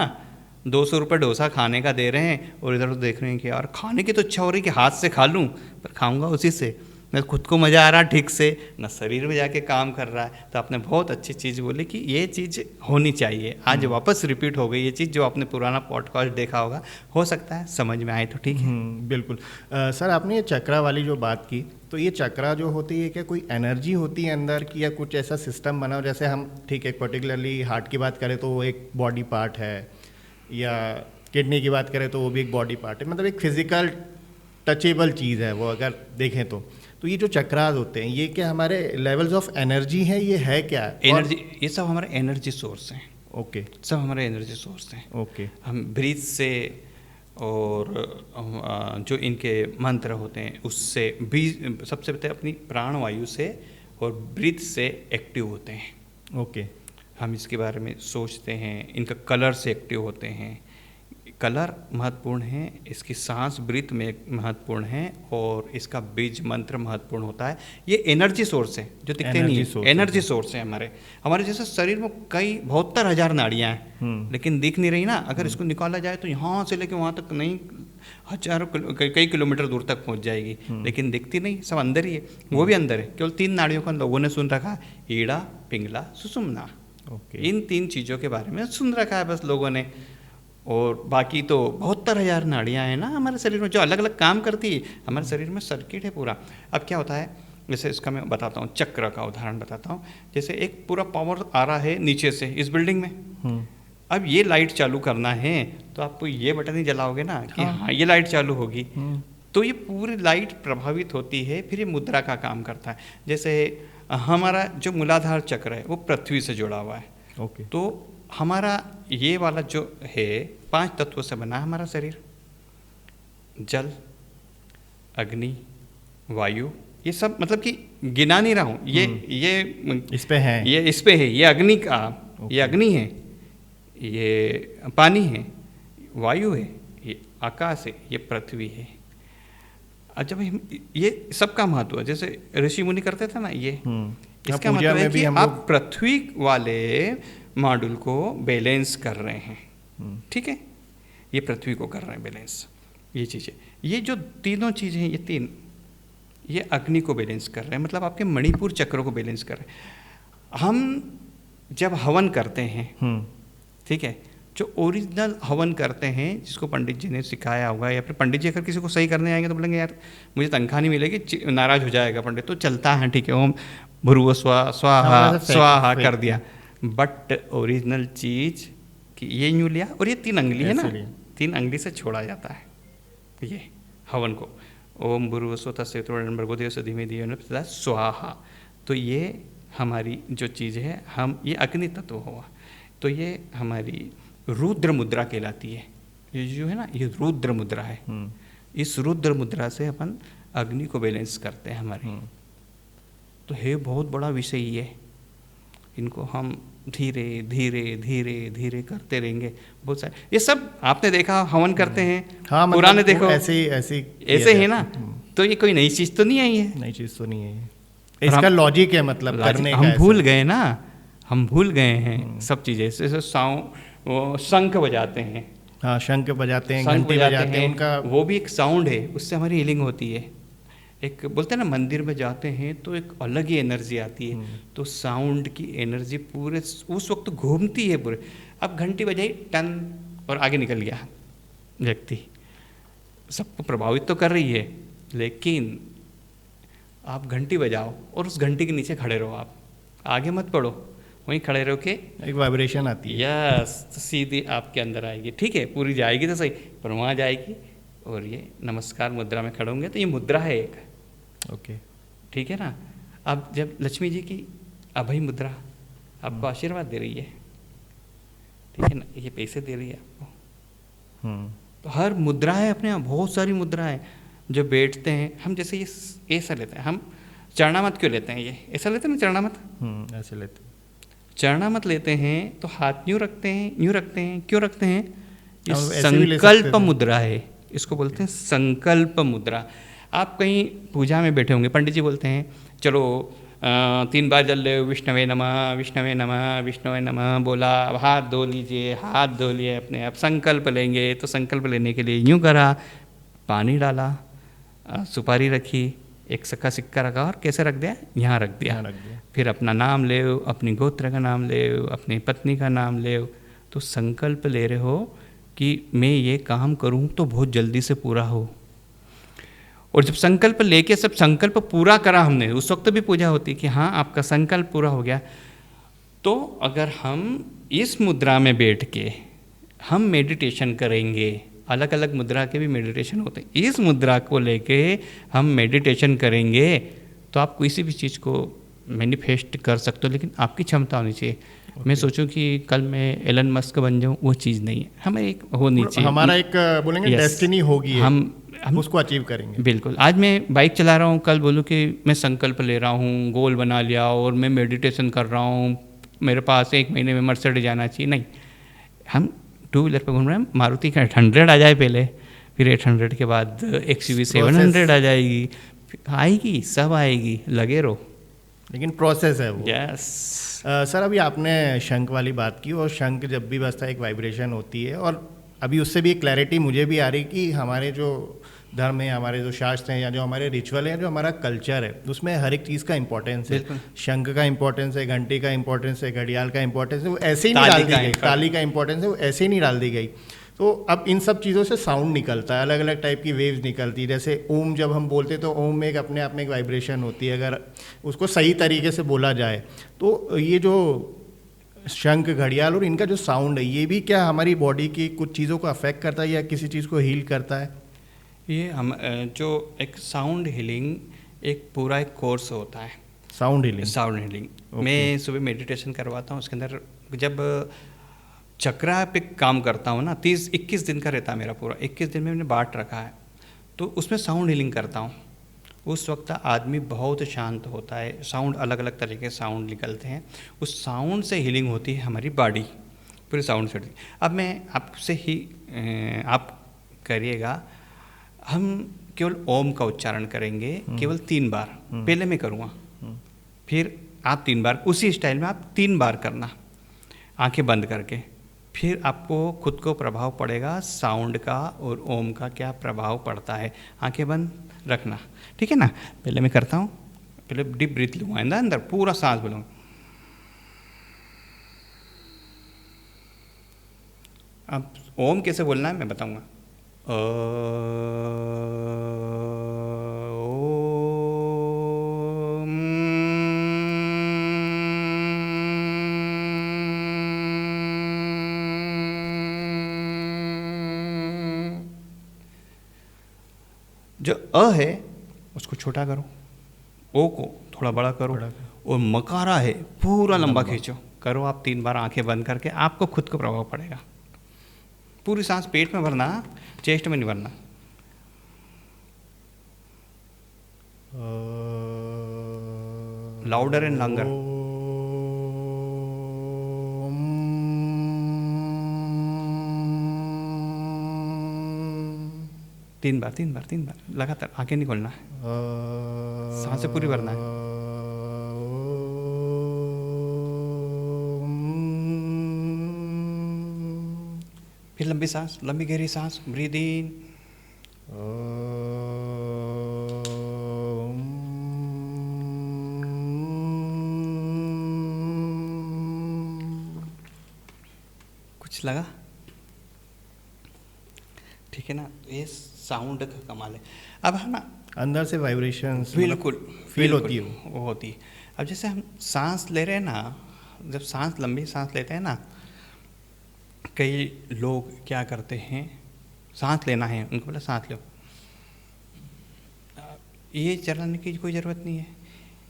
200 रुपये डोसा खाने का दे रहे हैं और इधर उधर देख रहे हैं कि यार खाने की तो इच्छा हो रही कि हाथ से खा लूँ, पर खाऊंगा उसी से, न खुद को मज़ा आ रहा ठीक से, न शरीर में जाके काम कर रहा है। तो आपने बहुत अच्छी चीज़ बोली कि ये चीज़ होनी चाहिए। आज वापस रिपीट हो गई ये चीज़, जो आपने पुराना पॉडकास्ट देखा होगा, हो सकता है समझ में आए तो ठीक है। बिल्कुल। सर आपने ये चक्रा वाली जो बात की, तो ये चक्रा जो होती है, क्या कोई एनर्जी होती है अंदर की, या कुछ ऐसा सिस्टम बना हो? जैसे हम ठीक है पर्टिकुलरली हार्ट की बात करें तो वो एक बॉडी पार्ट है, या किडनी की बात करें तो वो भी एक बॉडी पार्ट है, मतलब एक फिजिकल टचेबल चीज़ है वो, अगर देखें तो ये जो चक्रास होते हैं, ये क्या हमारे लेवल्स ऑफ एनर्जी है, ये है क्या? एनर्जी, ये सब हमारे एनर्जी सोर्स हैं। ओके, सब हमारे एनर्जी सोर्स हैं। ओके, हम ब्रीथ से और जो इनके मंत्र होते हैं उससे भी, सबसे पहले अपनी प्राणवायु से और ब्रीथ से एक्टिव होते हैं। ओके, हम इसके बारे में सोचते हैं, इनका कलर से एक्टिव होते हैं। कलर महत्वपूर्ण है, इसकी सांस ब्रीथ में महत्वपूर्ण है, और इसका बीज मंत्र महत्वपूर्ण होता है। ये एनर्जी सोर्स है जो दिखते नहीं है, एनर्जी सोर्स है हमारे जैसे शरीर में कई 72,000 नाड़ियाँ हैं, लेकिन दिख नहीं रही ना। अगर इसको निकाला जाए तो यहाँ से लेके वहाँ तक नहीं, हजारों कई किलोमीटर दूर तक पहुँच जाएगी, लेकिन दिखती नहीं, सब अंदर ही है। वो भी अंदर है, केवल 3 नाड़ियों का लोगों ने सुन रखा, ईड़ा, पिंगला, सुषुम्ना। इन 3 चीज़ों के बारे में सुन रखा है बस लोगों ने, और बाकी तो 72,000 नाड़ियाँ हैं ना हमारे शरीर में, जो अलग अलग काम करती है। हमारे शरीर में सर्किट है पूरा। अब क्या होता है, जैसे इसका मैं बताता हूँ, चक्र का उदाहरण बताता हूँ। जैसे एक पूरा पावर आ रहा है नीचे से इस बिल्डिंग में, अब ये लाइट चालू करना है तो आपको ये बटन ही जलाओगे ना कि हाँ ये लाइट चालू होगी, तो ये पूरी लाइट प्रभावित होती है, फिर ये मुद्रा का काम करता है। जैसे हमारा जो मूलाधार चक्र है वो पृथ्वी से जुड़ा हुआ है। ओके, तो हमारा ये वाला जो है 5 तत्वों से बना है हमारा शरीर, जल, अग्नि, वायु, ये सब, मतलब कि गिना नहीं रहा हूँ, ये इस पे है, ये इस पे है, ये अग्नि का, ये अग्नि है, ये पानी है, वायु है, ये आकाश है, ये पृथ्वी है। जब ये सबका महत्व है, जैसे ऋषि मुनि करते थे ना, ये इसका मतलब है कि आप पृथ्वी वाले मॉड्यूल को बैलेंस कर रहे हैं, ठीक है, ये पृथ्वी को कर रहे हैं बैलेंस, ये चीज़ें, ये जो तीनों चीज़ें हैं, ये 3, ये अग्नि को बैलेंस कर रहे हैं, मतलब आपके मणिपुर चक्र को बैलेंस कर रहे हैं। हम जब हवन करते हैं, ठीक है, जो ओरिजिनल हवन करते हैं, जिसको पंडित जी ने सिखाया होगा, या फिर पंडित जी अगर किसी को सही करने आएंगे तो बोलेंगे यार मुझे तनख्वाह नहीं मिलेगी, नाराज हो जाएगा पंडित, तो चलता है, ठीक है, ओम भुर्भुवः स्वः स्वाहा स्वाहा कर दिया, बट ओरिजिनल चीज़ कि ये यूँ लिया, और ये 3 अंगुली है ना, 3 अंगुली से छोड़ा जाता है ये हवन को, ओम भुर्भुवः स्वः तत्सवितुर्वरेण्यं भर्गो देवस्य धीमहि धियो यो न प्रचोदयात् स्वाहा। तो ये हमारी जो चीज़ है, हम ये अग्नि तत्व हुआ, तो ये हमारी रुद्र मुद्रा कहलाती है। ये जो है ना, ये रुद्र मुद्रा है। इस रुद्र मुद्रा से अपन अग्नि को बैलेंस करते हैं हमारे। तो है बहुत बड़ा विषय इनको हम धीरे धीरे धीरे धीरे करते रहेंगे। बहुत सारे ये सब आपने देखा, हवन करते हैं। हाँ, मतलब पुराने वो देखो ऐसे है ना। तो ये कोई नई चीज़ तो नहीं आई है, नई चीज़ तो नहीं है ये। इसका लॉजिक है, मतलब करने का हम ऐसा। भूल गए ना, हम भूल गए हैं सब चीज़ें। जैसे वो शंख बजाते हैं, हाँ, शंख बजाते हैं, शंख घंटी बजाते हैं, उनका वो भी एक साउंड है, उससे हमारी हीलिंग होती है। एक बोलते हैं ना, मंदिर में जाते हैं तो एक अलग ही एनर्जी आती है। तो साउंड की एनर्जी पूरे उस वक्त घूमती है पूरे। अब घंटी बजाई टन और आगे निकल गया व्यक्ति, सबको प्रभावित तो कर रही है, लेकिन आप घंटी बजाओ और उस घंटी के नीचे खड़े रहो, आप आगे मत बढ़ो, वहीं खड़े रहो के एक वाइब्रेशन आती है। यस, तो सीधी आपके अंदर आएगी। ठीक है, पूरी जाएगी तो सही, पर वहाँ जाएगी। और ये नमस्कार मुद्रा में खड़े होंगे तो ये मुद्रा है एक, ओके, ठीक है ना। अब जब लक्ष्मी जी की अभय मुद्रा आपको आशीर्वाद दे रही है, ठीक है ना, ये पैसे दे रही है आपको। तो हर मुद्रा है अपने यहाँ, बहुत सारी मुद्रा है। जब बैठते हैं हम, जैसे ये ऐसा लेते हैं हम, चरणामत क्यों लेते हैं, ये ऐसा लेते हैं ना चरणामत, ऐसे लेते हैं। चरणामत लेते हैं तो हाथ यूँ रखते हैं, यूँ रखते हैं, क्यों रखते हैं, ये हम ऐसे भी ले सकते संकल्प थे। मुद्रा है, इसको बोलते हैं संकल्प मुद्रा। आप कहीं पूजा में बैठे होंगे, पंडित जी बोलते हैं चलो 3 बार जल ले, विष्णवे नमः विष्णवे नमः विष्णवे नमः बोला, अब हाथ धो लीजिए, हाथ धो लिए अपने। अब संकल्प लेंगे तो संकल्प लेने के लिए यूँ करा, पानी डाला, सुपारी रखी, एक का सिक्का रखा और कैसे रख दिया, यहाँ रख दिया। फिर अपना नाम ले, अपनी गोत्र का नाम ले, अपनी पत्नी का नाम ले। तो संकल्प ले रहे हो कि मैं ये काम करूँ तो बहुत जल्दी से पूरा हो। और जब संकल्प लेके सब संकल्प पूरा करा हमने, उस वक्त भी पूजा होती है कि हाँ आपका संकल्प पूरा हो गया। तो अगर हम इस मुद्रा में बैठ के हम मेडिटेशन करेंगे, अलग अलग मुद्रा के भी मेडिटेशन होते हैं, इस मुद्रा को लेके हम मेडिटेशन करेंगे तो आप किसी भी चीज़ को मैनिफेस्ट कर सकते हो, लेकिन आपकी क्षमता होनी चाहिए। मैं सोचूं कि कल मैं एलन मस्क बन जाऊं, वो चीज़ नहीं है, हमें एक होनी चाहिए। हमारा एक बोलेंगे डेस्टिनी होगी, हम उसको अचीव करेंगे। बिल्कुल। आज मैं बाइक चला रहा हूँ, कल बोलूँ कि मैं संकल्प ले रहा हूँ, गोल बना लिया और मैं मेडिटेशन कर रहा हूँ, मेरे पास 1 महीने में मर्सिडीज जाना चाहिए, नहीं। हम 2 व्हीलर पर घूम रहे हैं, मारुति का 800 आ जाए पहले, फिर 800 के बाद XUV 700 आ जाएगी, आएगी, सब आएगी, लगे रहो, लेकिन प्रोसेस है वो। यस। सर, अभी आपने शंख वाली बात की, और शंख जब भी बजता है एक वाइब्रेशन होती है, और अभी उससे भी एक क्लैरिटी मुझे भी आ रही कि हमारे जो धर्म है, हमारे जो शास्त्र हैं, या जो हमारे रिचुअल है, जो हमारा कल्चर है, उसमें हर एक चीज़ का इंपॉर्टेंस है। शंख का इंपॉर्टेंस है, घंटी का इंपॉर्टेंस है, घड़ियाल का इंपॉर्टेंस है, वो ऐसे ही नहीं डाल दी गई। ताली का इंपॉर्टेंस है, वो ऐसे ही नहीं डाल दी गई। तो अब इन सब चीज़ों से साउंड निकलता है, अलग अलग टाइप की वेव्स निकलती है। जैसे ओम जब हम बोलते हैं तो ओम में एक अपने आप में एक वाइब्रेशन होती है, अगर उसको सही तरीके से बोला जाए तो। ये जो शंख, घड़ियाल और इनका जो साउंड है, ये भी क्या हमारी बॉडी की कुछ चीज़ों को अफेक्ट करता है या किसी चीज़ को हील करता है? ये हम जो एक साउंड हीलिंग, एक पूरा एक कोर्स होता है। साउंड हीलिंग, साउंड हीलिंग मैं सुबह मेडिटेशन करवाता हूँ, उसके अंदर जब चक्रा पे काम करता हूँ ना, 21 दिन का रहता है मेरा पूरा, 21 दिन में मैंने बांट रखा है, तो उसमें साउंड हीलिंग करता हूँ। उस वक्त आदमी बहुत शांत होता है, साउंड अलग अलग तरीके के साउंड निकलते हैं, उस साउंड से हीलिंग होती है हमारी बॉडी, पूरी साउंड से। अब मैं आपसे ही आप करिएगा, हम केवल ओम का उच्चारण करेंगे, केवल 3 बार। पहले मैं करूँगा, फिर आप 3 बार, उसी स्टाइल में आप 3 बार करना, आंखें बंद करके। फिर आपको खुद को प्रभाव पड़ेगा साउंड का और ओम का क्या प्रभाव पड़ता है। आंखें बंद रखना, ठीक है ना। पहले मैं करता हूँ, पहले डीप ब्रीथ लूँगा अंदर अंदर, पूरा सांस बोलूँगा। अब ओम कैसे बोलना है मैं बताऊँगा। जो अ है उसको छोटा करो, ओ को थोड़ा बड़ा करो, और मकारा है पूरा लंबा खींचो। करो आप 3 बार आंखें बंद करके, आपको खुद को प्रभाव पड़ेगा। पूरी सांस पेट में भरना, चेस्ट में नहीं भरना। Louder and longer. 3 बार 3 बार 3 बार लगातार आंखें नहीं खोलना है, सांसें पूरी भरना है। फिर लंबी सांस, लंबी गहरी सांस, ब्रीद इन, कुछ लगा? ठीक है ना, ये साउंड का कमाल है। अब है ना अंदर से वाइब्रेशंस बिल्कुल फील बिल्कुल, होती है वो होती है। अब जैसे हम सांस ले रहे हैं ना, जब सांस लंबी सांस लेते हैं ना, कई लोग क्या करते हैं, सांस लेना है उनको बोला सांस लो, ये चलाने की कोई ज़रूरत नहीं है।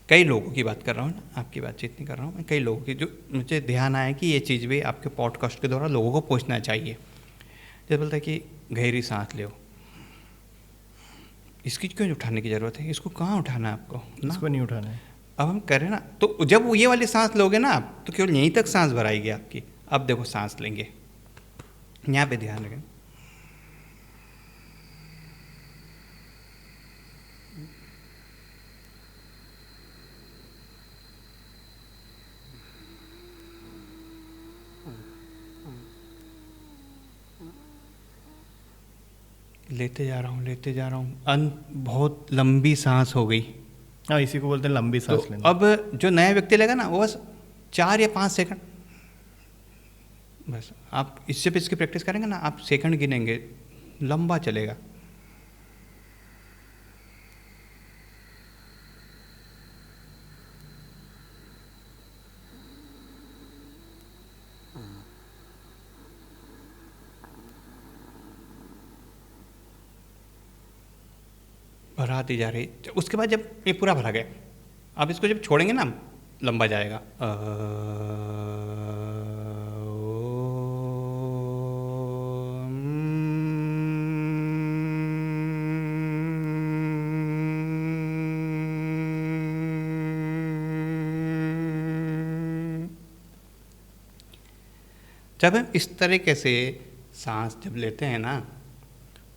कई लोगों की बात कर रहा हूँ ना, आपकी बातचीत नहीं कर रहा हूँ मैं, कई लोगों की जो मुझे ध्यान आया कि ये चीज़ भी आपके पॉडकास्ट के द्वारा लोगों को पहुँचना चाहिए। जैसे बोलता है कि गहरी सांस लो, इसकी क्यों उठाने की ज़रूरत है, इसको कहाँ उठाना है आपको ना, इसको नहीं उठाना है। अब हम करें ना, तो जब वो ये वाली सांस लोगे ना आप, तो केवल यहीं तक सांस भराएगी आपकी। अब देखो सांस लेंगे, यहाँ पे ध्यान रखें, लेते जा रहा हूँ लेते जा रहा हूँ, बहुत लंबी सांस हो गई। हाँ, इसी को बोलते हैं लंबी सांस तो लेना। अब जो नया व्यक्ति लेगा ना, वो बस 4 या 5 सेकंड, बस आप इससे पे इसकी प्रैक्टिस करेंगे ना, आप सेकंड गिनेंगे, लंबा चलेगा। भराती जा रही, उसके बाद जब ये पूरा भरा गया, आप इसको जब छोड़ेंगे ना, लंबा जाएगा। जब हम इस तरीके से सांस जब लेते हैं ना,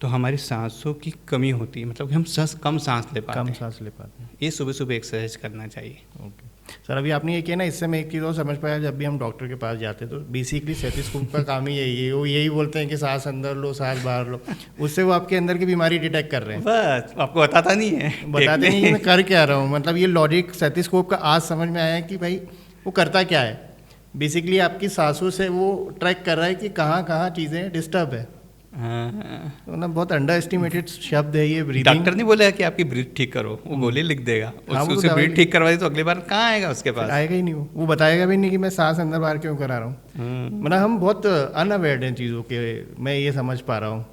तो हमारी सांसों की कमी होती है, मतलब कि हम कम सांस ले पाते कम हैं। सांस ले पाते हैं। ये सुबह सुबह एक्सरसाइज करना चाहिए। ओके सर, अभी आपने ये किया ना, इससे मैं एक चीज़ और समझ पाया, जब भी हम डॉक्टर के पास जाते हैं तो बेसिकली स्टेथोस्कोप का काम ही यही है, वो यही बोलते हैं कि सांस अंदर लो सांस बाहर लो, उससे वो आपके अंदर की बीमारी डिटेक्ट कर रहे हैं। बस आपको बताता नहीं है, बताते नहीं कि मैं कर क्या रहा हूँ, मतलब ये लॉजिक स्टेथोस्कोप का आज समझ में आया कि भाई वो करता क्या है। बेसिकली आपकी सांसों से वो ट्रैक कर रहा है कि कहाँ कहाँ चीज़ें डिस्टर्ब है। तो ना बहुत अंडर एस्टिमेटेड शब्द है ये ब्रीदिंग। डॉक्टर नहीं बोला कि आपकी ब्रीथ ठीक करो, वो गोली लिख देगा, हाँ, वो उससे दवाई ब्रीथ ठीक करवा दी तो अगली बार कहाँ आएगा उसके पास, आएगा ही नहीं, वो बताएगा भी नहीं कि मैं सांस अंदर बाहर क्यों करा रहा हूँ। मतलब हम बहुत अनअवेयर्ड हैं चीज़ों के, मैं ये समझ पा रहा हूँ।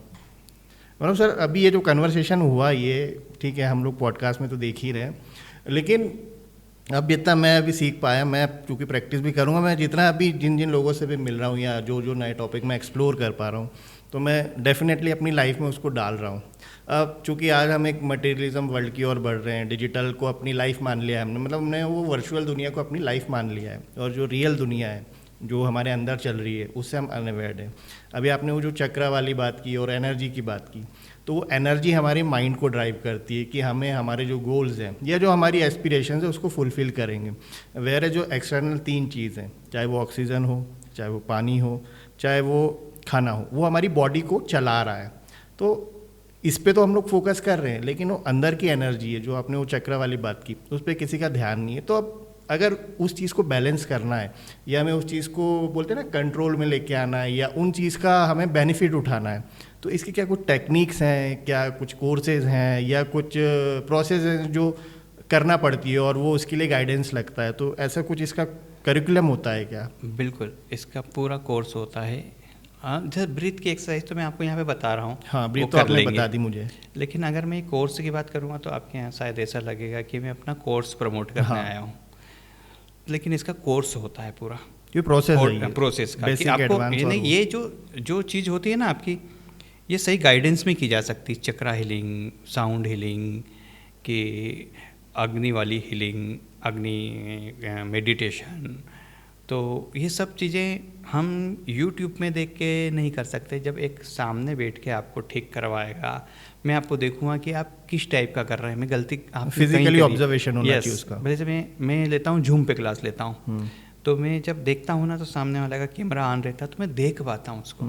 मतलब सर अभी ये जो कन्वर्सेशन हुआ ये ठीक है, हम लोग पॉडकास्ट में तो देख ही रहे हैं, लेकिन अब जितना मैं अभी सीख पाया, मैं चूँकि प्रैक्टिस भी करूँगा, मैं जितना अभी जिन जिन लोगों से भी मिल रहा हूँ या जो जो नए टॉपिक मैं एक्सप्लोर कर पा रहा हूँ, तो मैं डेफिनेटली अपनी लाइफ में उसको डाल रहा हूँ। अब चूँकि आज हम एक मटेरियलिज्म वर्ल्ड की ओर बढ़ रहे हैं, डिजिटल को अपनी लाइफ मान लिया है हमने, मतलब हमने वो वर्चुअल दुनिया को अपनी लाइफ मान लिया है, और जो रियल दुनिया है जो हमारे अंदर चल रही है उससे हम अनअवेयर्ड हैं। अभी आपने वो जो चक्र वाली बात की और एनर्जी की बात की, तो वो एनर्जी हमारे माइंड को ड्राइव करती है कि हमें हमारे जो गोल्स हैं या जो हमारी एस्पिरेशंस है उसको फुलफ़िल करेंगे। वेयर जो एक्सटर्नल 3 चीज़ हैं, चाहे वो ऑक्सीजन हो, चाहे वो पानी हो, चाहे वो खाना हो, वो हमारी बॉडी को चला रहा है। तो इस पे तो हम लोग फोकस कर रहे हैं, लेकिन वो अंदर की एनर्जी है जो आपने वो चक्र वाली बात की, उस पर किसी का ध्यान नहीं है। तो अब अगर उस चीज़ को बैलेंस करना है या हमें उस चीज़ को बोलते हैं ना कंट्रोल में लेके आना है, या उन चीज़ का हमें बेनिफिट उठाना है, तो इसकी क्या कुछ टेक्निक्स हैं, क्या कुछ कोर्सेज हैं या कुछ प्रोसेस हैं जो करना पड़ती है और वो उसके लिए गाइडेंस लगता है, तो ऐसा कुछ इसका करिकुलम होता है क्या? बिल्कुल, इसका पूरा कोर्स होता है। जैसे ब्रीथ की एक्सरसाइज तो मैं आपको यहाँ पे बता रहा हूँ, हाँ ब्रीथ तो आपने बता दी मुझे, लेकिन अगर मैं कोर्स की बात करूँगा तो आपके यहाँ शायद ऐसा लगेगा कि मैं अपना कोर्स प्रमोट करने आया हूँ, लेकिन इसका कोर्स होता है पूरा, ये प्रोसेस है, प्रोसेस का कि आपको ये जो चीज़ होती है ना आपकी, ये सही गाइडेंस में की जा सकती है। चक्रा हीलिंग, साउंड हीलिंग, कि अग्नि वाली हीलिंग, अग्नि मेडिटेशन, तो ये सब चीज़ें हम YouTube में देख के नहीं कर सकते। जब एक सामने बैठ के आपको ठीक करवाएगा, मैं आपको देखूंगा कि आप किस टाइप का कर रहे हैं। मैं गलती आप फिजिकली ऑब्जर्वेशन होना चाहिए उसका। जैसे मैं लेता हूँ जूम पे क्लास लेता हूँ, तो मैं जब देखता हूँ ना तो सामने वाले का कैमरा ऑन रहता है तो मैं देख पाता हूँ उसको।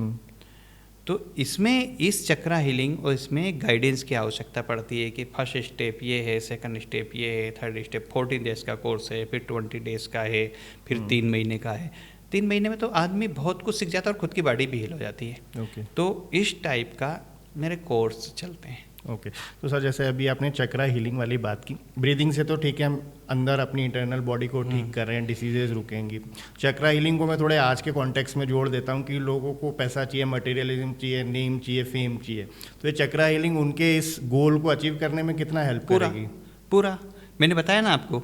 तो इसमें इस चक्रा हीलिंग और इसमें गाइडेंस की आवश्यकता पड़ती है कि फर्स्ट स्टेप ये है, सेकंड स्टेप ये है, थर्ड स्टेप 14 डेज का कोर्स है, फिर 20 डेज का है, फिर 3 महीने का है। 3 महीने में तो आदमी बहुत कुछ सीख जाता है और खुद की बॉडी भी हील हो जाती है। तो इस टाइप का मेरे कोर्स चलते हैं। ओके तो सर जैसे अभी आपने चक्रा हीलिंग वाली बात की, ब्रीदिंग से तो ठीक है, हम अंदर अपनी इंटरनल बॉडी को ठीक कर रहे हैं, डिसीजेज रुकेंगी। चक्रा हीलिंग को मैं थोड़े आज के कॉन्टेक्स्ट में जोड़ देता हूँ कि लोगों को पैसा चाहिए, मटेरियलिज्म चाहिए, नेम चाहिए, फेम चाहिए, तो ये चक्रा हीलिंग उनके इस गोल को अचीव करने में कितना हेल्प करेगी? पूरा मैंने बताया ना आपको,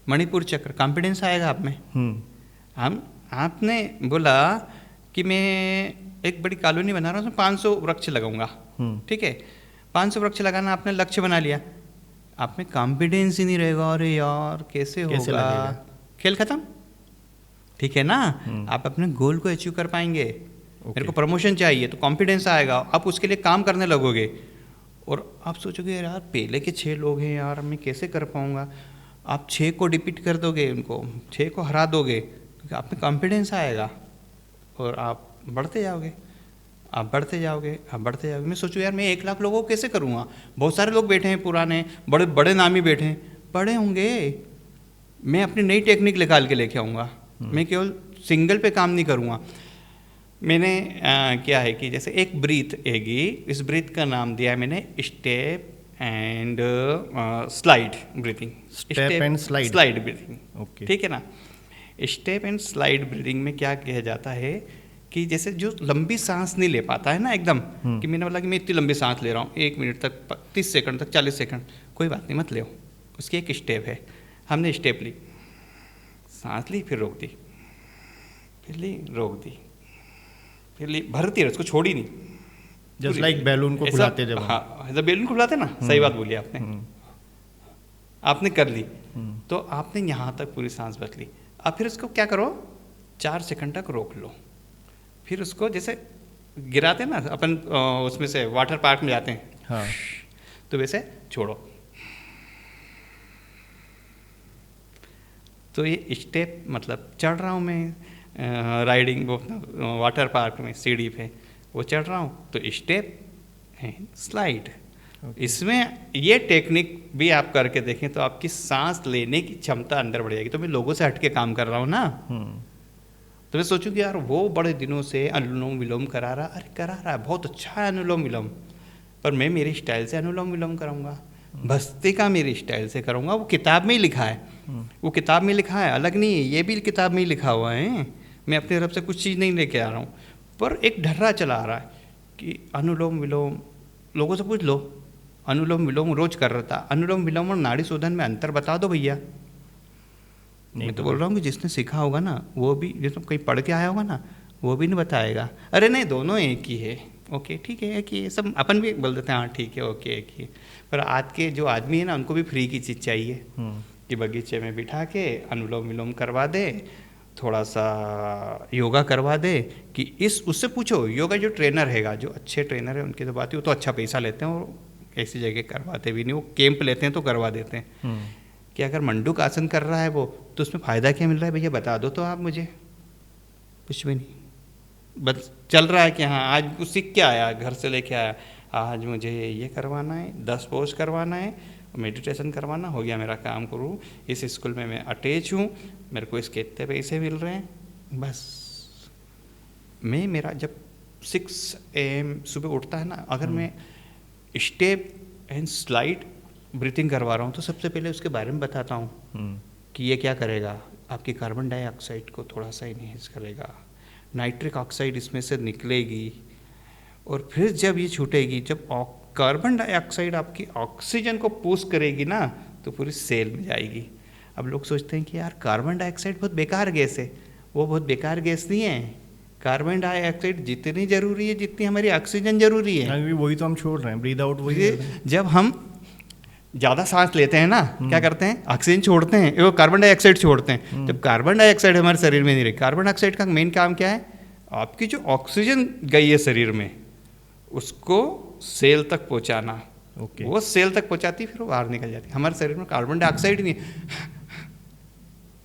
मणिपुर चक्र, कॉन्फिडेंस आएगा आप में। आपने बोला कि मैं एक बड़ी कॉलोनी बना रहा हूँ, उसमें 500 वृक्ष लगाऊंगा, ठीक है, 500 वृक्ष लगाना आपने लक्ष्य बना लिया, आप में कॉन्फिडेंस ही नहीं रहेगा, अरे यार कैसे होगा, खेल खत्म, ठीक है ना। आप अपने गोल को अचीव कर पाएंगे। मेरे को प्रमोशन चाहिए तो कॉन्फिडेंस आएगा, आप उसके लिए काम करने लगोगे और आप सोचोगे यार पहले के 6 लोग हैं यार, मैं कैसे कर पाऊंगा। आप 6 को डिपीट कर दोगे, उनको 6 को हरा दोगे, क्योंकि आप में कॉन्फिडेंस आएगा और आप बढ़ते जाओगे, आप बढ़ते जाओगे, आप बढ़ते जाओगे। मैं सोचूं यार मैं 1 लाख लोगों को कैसे करूँगा, बहुत सारे लोग बैठे हैं पुराने, बड़े बड़े नामी बैठे हैं, बड़े होंगे, मैं अपनी नई टेक्निक निकाल के लेके आऊँगा। मैं केवल सिंगल पे काम नहीं करूँगा। मैंने क्या है कि जैसे एक ब्रीथ हैगी, इस ब्रीथ का नाम दिया है मैंने step and slide breathing. Step and slide breathing, okay, ठीक है ना। स्टेप एंड स्लाइड ब्रीथिंग में क्या किया जाता है कि जैसे जो लंबी सांस नहीं ले पाता है ना एकदम, कि मैंने बोला कि मैं इतनी लंबी सांस ले रहा हूँ 1 मिनट तक, 30 सेकंड तक, 40 सेकंड, कोई बात नहीं, मत ले, उसकी एक स्टेप है। हमने स्टेप ली, सांस ली, फिर रोक दी, फिर ली, रोक दी, फिर ली, भरती रहे, उसको छोड़ी नहीं, जस्ट लाइक बैलून को फुलाते जब। हाँ, जब बैलून को फुलाते ना, सही बात बोली आपने। आपने कर ली तो आपने यहाँ तक पूरी सांस बच ली। अब फिर उसको क्या करो, 4 सेकंड तक रोक लो, फिर उसको जैसे गिराते हैं ना अपन, उसमें से वाटर पार्क में जाते हैं, हाँ, तो वैसे छोड़ो। तो ये स्टेप मतलब चढ़ रहा हूँ मैं राइडिंग वो वाटर पार्क में सीढ़ी पे, वो चढ़ रहा हूँ तो स्टेप एंड स्लाइड। इसमें ये टेक्निक भी आप करके देखें तो आपकी सांस लेने की क्षमता अंदर बढ़ जाएगी। तो मैं लोगों से हटके काम कर रहा हूँ ना, तो मैं सोचूं कि यार वो बड़े दिनों से अनुलोम विलोम करा रहा, अरे करा रहा है, बहुत अच्छा है अनुलोम विलोम, पर मैं मेरी स्टाइल से अनुलोम विलोम कराऊंगा, भस्त्रिका मेरी स्टाइल से करूंगा। वो किताब में ही लिखा है, वो किताब में लिखा है, अलग नहीं है, ये भी किताब में ही लिखा हुआ है, मैं अपनी तरफ से कुछ चीज़ नहीं लेके आ रहा हूँ। पर एक ढर्रा चला आ रहा है कि अनुलोम विलोम, लोगों से पूछ लो, अनुलोम विलोम रोज कर रहा था, अनुलोम विलोम और नाड़ी शोधन में अंतर बता दो भैया। मैं तो बोल रहा हूँ कि जिसने सीखा होगा ना, वो भी, जिसने कहीं पढ़ के आया होगा ना, वो भी नहीं बताएगा, अरे नहीं दोनों एक ही है, ओके ठीक है एक ही है, सब अपन भी बोल देते हैं हाँ ठीक है ओके एक ही है। पर आज के जो आदमी है ना, उनको भी फ्री की चीज़ चाहिए कि बगीचे में बिठा के अनुलोम विलोम करवा दे, थोड़ा सा योगा करवा दे, कि इस उससे पूछो, योगा जो ट्रेनर हैगा, जो अच्छे ट्रेनर है उनकी तो बात ही, वो तो अच्छा पैसा लेते हैं और ऐसी जगह करवाते भी नहीं, वो कैंप लेते हैं तो करवा देते हैं। कि अगर मंडूक आसन कर रहा है वो, तो उसमें फ़ायदा क्या मिल रहा है भैया बता दो तो आप मुझे। कुछ भी नहीं, बस चल रहा है कि हाँ आज कुछ सीख के आया, घर से लेके आया, आज मुझे ये करवाना है, 10 पोज करवाना है, मेडिटेशन करवाना, हो गया मेरा काम करूँ, इस स्कूल में मैं अटैच हूँ, मेरे को इसके इतने पैसे मिल रहे हैं, बस। मैं मेरा जब 6 AM सुबह उठता है ना, अगर मैं स्टेप एंड स्लाइड ब्रीथिंग करवा रहा हूँ तो सबसे पहले उसके बारे में बताता हूँ कि ये क्या करेगा, आपकी कार्बन डाइऑक्साइड को थोड़ा सा इनहेंस करेगा, नाइट्रिक ऑक्साइड इसमें से निकलेगी, और फिर जब ये छूटेगी, जब कार्बन डाइऑक्साइड आपकी ऑक्सीजन को पुश करेगी ना, तो पूरी सेल में जाएगी। अब लोग सोचते हैं कि यार कार्बन डाइऑक्साइड बहुत बेकार गैस है, वो बहुत बेकार गैस नहीं है। कार्बन डाइऑक्साइड जितनी जरूरी है जितनी हमारी ऑक्सीजन जरूरी है, वही तो हम छोड़ रहे हैं, ब्रीद आउट वही। जब हम ज़्यादा सांस लेते हैं ना, क्या करते हैं, ऑक्सीजन छोड़ते हैं, वो कार्बन डाइऑक्साइड छोड़ते हैं। जब कार्बन डाइऑक्साइड हमारे शरीर में नहीं रही, कार्बन डाइऑक्साइड का मेन काम क्या है, आपकी जो ऑक्सीजन गई है शरीर में, उसको सेल तक पहुंचाना। ओके। वो सेल तक पहुंचाती फिर वो बाहर निकल जाती। हमारे शरीर में कार्बन डाइऑक्साइड नहीं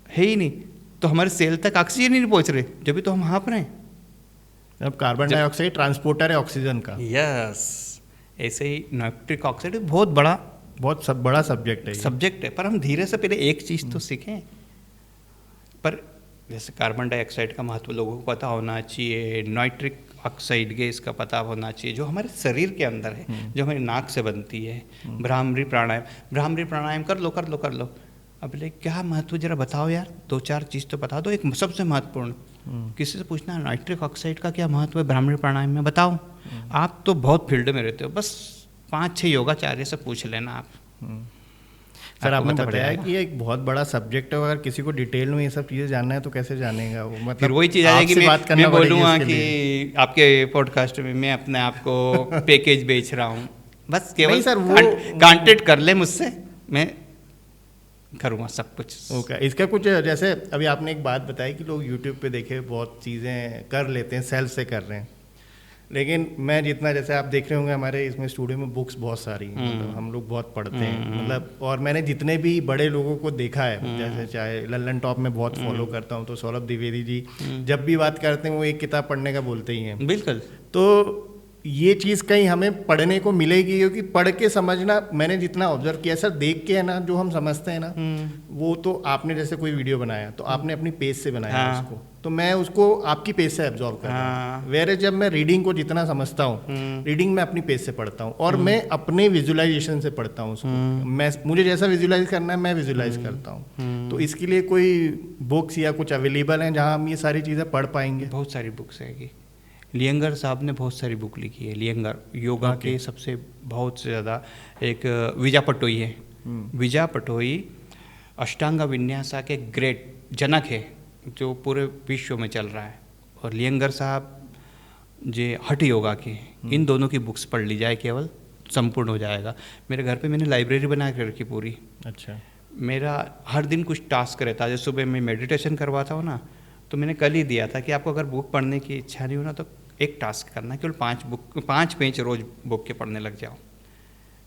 है ही नहीं, तो हमारे सेल तक ऑक्सीजन ही नहीं पहुंच रहे, जब भी तो हम हाँफ रहे हैं। अब कार्बन डाइऑक्साइड ट्रांसपोर्टर है ऑक्सीजन का। यस, ऐसे ही नाइट्रिक ऑक्साइड बहुत बड़ा बड़ा सब्जेक्ट है ये। सब्जेक्ट है, पर हम धीरे से पहले एक चीज़ तो सीखें। पर जैसे कार्बन डाइऑक्साइड का महत्व लोगों को पता होना चाहिए, नाइट्रिक ऑक्साइड गैस का पता होना चाहिए, जो हमारे शरीर के अंदर है, जो हमारी नाक से बनती है। भ्रामरी प्राणायाम कर लो। अब ले क्या महत्व जरा बताओ यार, 2-4 चीज़ तो बता दो। एक सबसे महत्वपूर्ण, किसी से पूछना नाइट्रिक ऑक्साइड का क्या महत्व है भ्रामरी प्राणायाम में, बताओ। आप तो बहुत फील्ड में रहते हो, बस 5-6 योगाचार्य से पूछ लेना आप। सर आपने बताया कि ये एक बहुत बड़ा सब्जेक्ट है, अगर किसी को डिटेल में ये सब चीज़ें जानना है तो कैसे जानेगा वो? मतलब फिर वही चीज़ आ जाएगी, मैं बोलूँगा कि लिए। आपके पॉडकास्ट में मैं अपने आप को पैकेज बेच रहा हूँ, बस केवल सर वो कांटेक्ट कर ले मुझसे, मैं करूँगा सब कुछ। ओके। इसका कुछ जैसे अभी आपने एक बात बताई कि लोग यूट्यूब पे देखे बहुत चीज़ें कर लेते हैं, सेल्फ से कर रहे हैं, लेकिन मैं जितना, जैसे आप देख रहे होंगे हमारे इसमें स्टूडियो में बुक्स बहुत सारी हैं, मतलब हम लोग बहुत पढ़ते हैं, मतलब और मैंने जितने भी बड़े लोगों को देखा है, जैसे चाहे लल्लन टॉप में बहुत फॉलो करता हूँ, तो सौरभ द्विवेदी जी जब भी बात करते हैं वो एक किताब पढ़ने का बोलते ही हैं। बिल्कुल। तो ये चीज़ कहीं हमें पढ़ने को मिलेगी, क्योंकि पढ़ के समझना, मैंने जितना ऑब्जर्व किया सर, देख के है ना जो हम समझते हैं ना, वो तो आपने जैसे कोई वीडियो बनाया तो आपने अपनी पेज से बनाया उसको, तो मैं उसको आपकी पेज से एब्जॉर्व कर रहा हूँ। वेरे जब मैं रीडिंग को जितना समझता हूँ, रीडिंग मैं अपनी पेज से पढ़ता हूँ, और मैं अपने विजुअलाइजेशन से पढ़ता हूँ उसको। मुझे जैसा विजुअलाइज करना है मैं विजुअलाइज करता हूँ। तो इसके लिए कोई बुक्स या कुछ अवेलेबल हैं जहाँ हम ये सारी चीज़ें पढ़ पाएंगे? बहुत सारी बुक्स है। लियंगर साहब ने बहुत सारी बुक लिखी है। लियंगर योगा के सबसे बहुत से ज़्यादा, एक विजय पटोई है। विजय पटोई अष्टांग विन्यासा के ग्रेट जनक है, जो पूरे विश्व में चल रहा है। और लियंगर साहब जो हठ योगा के, इन दोनों की बुक्स पढ़ ली जाए केवल, संपूर्ण हो जाएगा। मेरे घर पे मैंने लाइब्रेरी बना के रखी पूरी। अच्छा। मेरा हर दिन कुछ टास्क रहता है। जैसे सुबह मैं मेडिटेशन करवाता हूँ ना, तो मैंने कल ही दिया था कि आपको अगर बुक पढ़ने की इच्छा नहीं हो ना, तो एक टास्क करना, केवल 5 पेज रोज बुक के पढ़ने लग जाओ।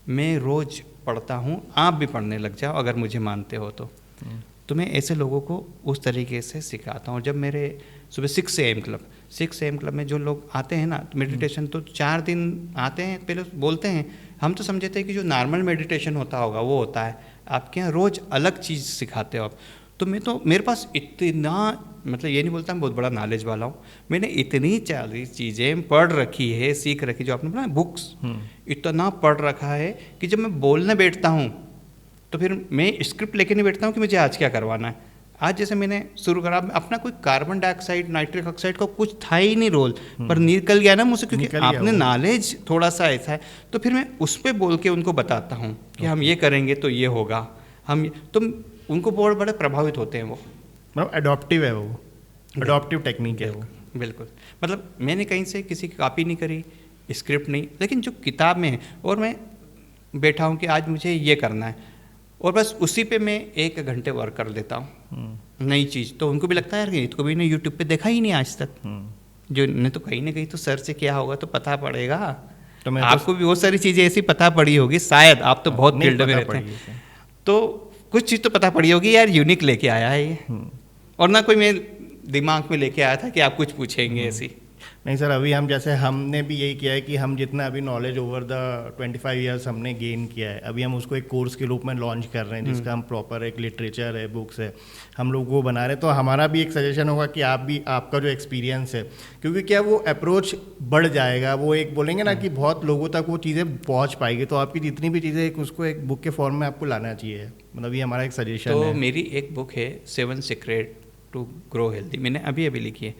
मैं रोज पढ़ता हूँ, आप भी पढ़ने लग जाओ अगर मुझे मानते हो तो मैं ऐसे लोगों को उस तरीके से सिखाता हूँ। जब मेरे सुबह 6 AM क्लब में जो लोग आते हैं ना, तो मेडिटेशन तो 4 दिन आते हैं, पहले बोलते हैं, हम तो समझते हैं कि जो नॉर्मल मेडिटेशन होता होगा वो होता है, आपके यहाँ रोज़ अलग चीज़ सिखाते हो आप। तो मेरे पास इतना, मतलब ये नहीं बोलता मैं बहुत बड़ा नॉलेज वाला हूँ, मैंने इतनी 40 चीज़ें पढ़ रखी है, सीख रखी, जो आपने बोला बुक्स, इतना पढ़ रखा है कि जब मैं बोलने बैठता हूँ तो फिर मैं स्क्रिप्ट लेके नहीं बैठता हूँ कि मुझे आज क्या करवाना है। आज जैसे मैंने शुरू करा, अपना कोई कार्बन डाइऑक्साइड नाइट्रिक ऑक्साइड का कुछ था ही नहीं रोल, पर निकल गया ना मुझसे, क्योंकि आपने नॉलेज थोड़ा सा ऐसा है, तो फिर मैं उस पर बोल के उनको बताता हूँ कि हम ये करेंगे तो ये होगा, तो उनको बहुत बड़े प्रभावित होते हैं। वो मतलब अडॉप्टिव है, वो अडॉप्टिव टेक्निक है वो। बिल्कुल, मतलब मैंने कहीं से किसी की कॉपी नहीं करी, स्क्रिप्ट नहीं, लेकिन जो किताब में है, और मैं बैठा हूँ कि आज मुझे ये करना है, और बस उसी पे मैं 1 घंटे वर्क कर देता हूँ। नई चीज़ तो उनको भी लगता है यार कि तो कभी ने यूट्यूब पे देखा ही नहीं आज तक, जो ने तो कहीं ना कहीं तो सर्च से किया होगा तो पता पड़ेगा। तो आपको भी बहुत सारी चीज़ें ऐसी पता पड़ी होगी शायद, आप तो बहुत फील्ड में रहते हैं, तो कुछ चीज़ तो पता पड़ी होगी यार, यूनिक लेके आया है ये, और ना कोई मैं दिमाग में लेके आया था कि आप कुछ पूछेंगे ऐसी। नहीं सर, अभी हम जैसे हमने भी यही किया है कि हम जितना अभी नॉलेज ओवर द 25 ईयर्स हमने गेन किया है, अभी हम उसको एक कोर्स के रूप में लॉन्च कर रहे हैं, जिसका हम प्रॉपर एक लिटरेचर है, बुक्स है, हम लोग वो बना रहे हैं। तो हमारा भी एक सजेशन होगा कि आप भी, आपका जो एक्सपीरियंस है, क्योंकि क्या वो अप्रोच बढ़ जाएगा, वो एक बोलेंगे ना कि बहुत लोगों तक वो चीज़ें पहुँच पाएगी, तो आपकी जितनी भी चीज़ें उसको एक बुक के फॉर्म में आपको लाना चाहिए, मतलब ये हमारा एक सजेशन है। तो मेरी एक बुक है 7 सीक्रेट टू ग्रो हेल्दी, मैंने अभी लिखी है।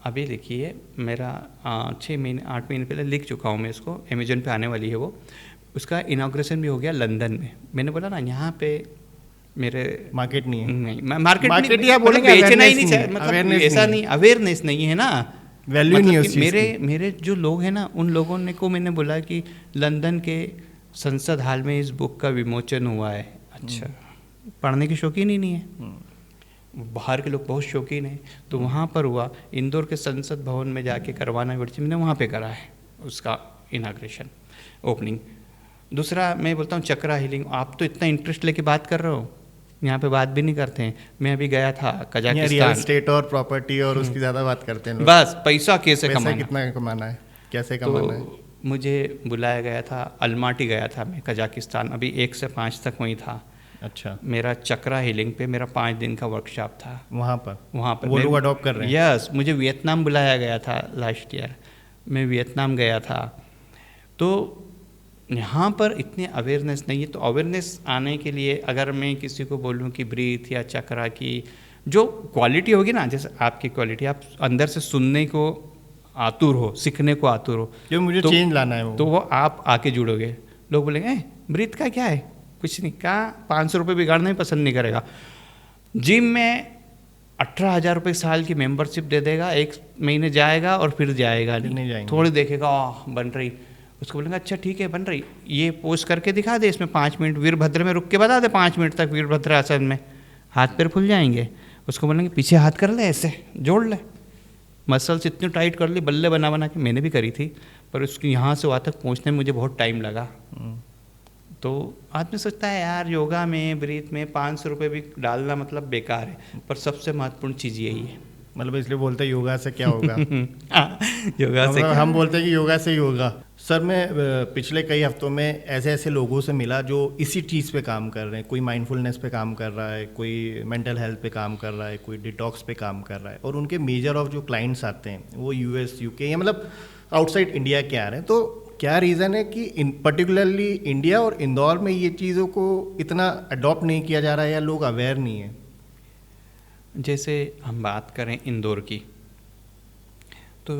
अभी लिखी है, मेरा 8 महीने पहले लिख चुका हूँ मैं इसको, अमेजन पे आने वाली है वो। उसका इनॉग्रेशन भी हो गया लंदन में। मैंने बोला ना यहाँ पे मेरे मार्केट नहीं है, नहीं मार्केट मतलब बेचना ही नहीं चाहिए, मतलब ऐसा नहीं, अवेयरनेस नहीं है ना, वैल्यू नहीं है उस चीज़ की। मेरे जो लोग हैं ना, उन लोगों ने को मैंने बोला कि लंदन के संसद हाल में इस बुक का विमोचन हुआ है। अच्छा, पढ़ने की शौकीन ही नहीं है, बाहर के लोग बहुत शौकीन हैं, तो वहाँ पर हुआ, इंदौर के संसद भवन में जाके करवाना पड़ी, मैंने वहाँ पे करा है उसका इनाग्रेशन। ओपनिंग। दूसरा मैं बोलता हूँ चक्रा हीलिंग, आप तो इतना इंटरेस्ट लेके बात कर रहे हो, यहाँ पे बात भी नहीं करते हैं। मैं अभी गया था रियल कजाकिस्तान, स्टेट और प्रॉपर्टी और उसकी ज़्यादा बात करते हैं लोग। बस पैसा कैसे पैसा कमाना, कितना कमाना है, कैसे कमाना है। तो मुझे बुलाया गया था, अलमाटी गया था मैं कजाकिस्तान, अभी 1 से 5 तक वहीं था। अच्छा, मेरा चक्रा हीलिंग पे मेरा 5 दिन का वर्कशॉप था वहाँ पर वो मैं- लोग अडॉप्ट कर रहे हैं। यस, मुझे वियतनाम बुलाया गया था लास्ट ईयर, मैं वियतनाम गया था। तो यहाँ पर इतनी अवेयरनेस नहीं है, तो अवेयरनेस आने के लिए अगर मैं किसी को बोलूँ कि ब्रीथ या चक्रा की जो क्वालिटी होगी ना, जैसे आपकी क्वालिटी, आप अंदर से सुनने को आतुर हो, सीखने को आतुर हो, जो मुझे चेंज लाना है तो वो आप आके जुड़ोगे। लोग बोलेंगे ब्रीथ का क्या है, कुछ नहीं, कहाँ 500 रुपये बिगाड़ना ही पसंद नहीं करेगा। जिम में 18,000 रुपये साल की मेंबरशिप दे देगा, 1 महीने जाएगा और फिर जाएगा नहीं जाएंगे। थोड़ी देखेगा बन रही, उसको बोलेंगे अच्छा ठीक है बन रही, ये पोस्ट करके दिखा दे, इसमें 5 मिनट वीरभद्र में रुक के बता दे, 5 मिनट तक वीरभद्र आसन में, हाथ पैर फूल जाएंगे। उसको बोलेंगे पीछे हाथ कर ले, ऐसे जोड़ ले, मसल्स इतनी टाइट कर ली, बल्ले बना बना के मैंने भी करी थी, पर उसकी यहाँ से वहाँ तक पहुँचने में मुझे बहुत टाइम लगा। तो आदमी सोचता है यार योगा में ब्रीथ में 500 रुपये भी डालना मतलब बेकार है, पर सबसे महत्वपूर्ण चीज़ यही है। मतलब इसलिए बोलते हैं योगा से क्या होगा। योगा से हम बोलते हैं कि योगा से ही होगा। सर मैं पिछले कई हफ्तों में ऐसे ऐसे लोगों से मिला जो इसी चीज़ पे काम कर रहे हैं। कोई माइंडफुलनेस पे काम कर रहा है, कोई मेंटल हेल्थ पे काम कर रहा है, कोई डिटॉक्स पे काम कर रहा है, और उनके मेजर ऑफ जो क्लाइंट्स आते हैं वो यूएस यूके या मतलब आउटसाइड इंडिया के आ रहे हैं। तो क्या रीज़न है कि इन पर्टिकुलरली इंडिया और इंदौर में ये चीज़ों को इतना अडॉप्ट नहीं किया जा रहा है या लोग अवेयर नहीं है? जैसे हम बात करें इंदौर की, तो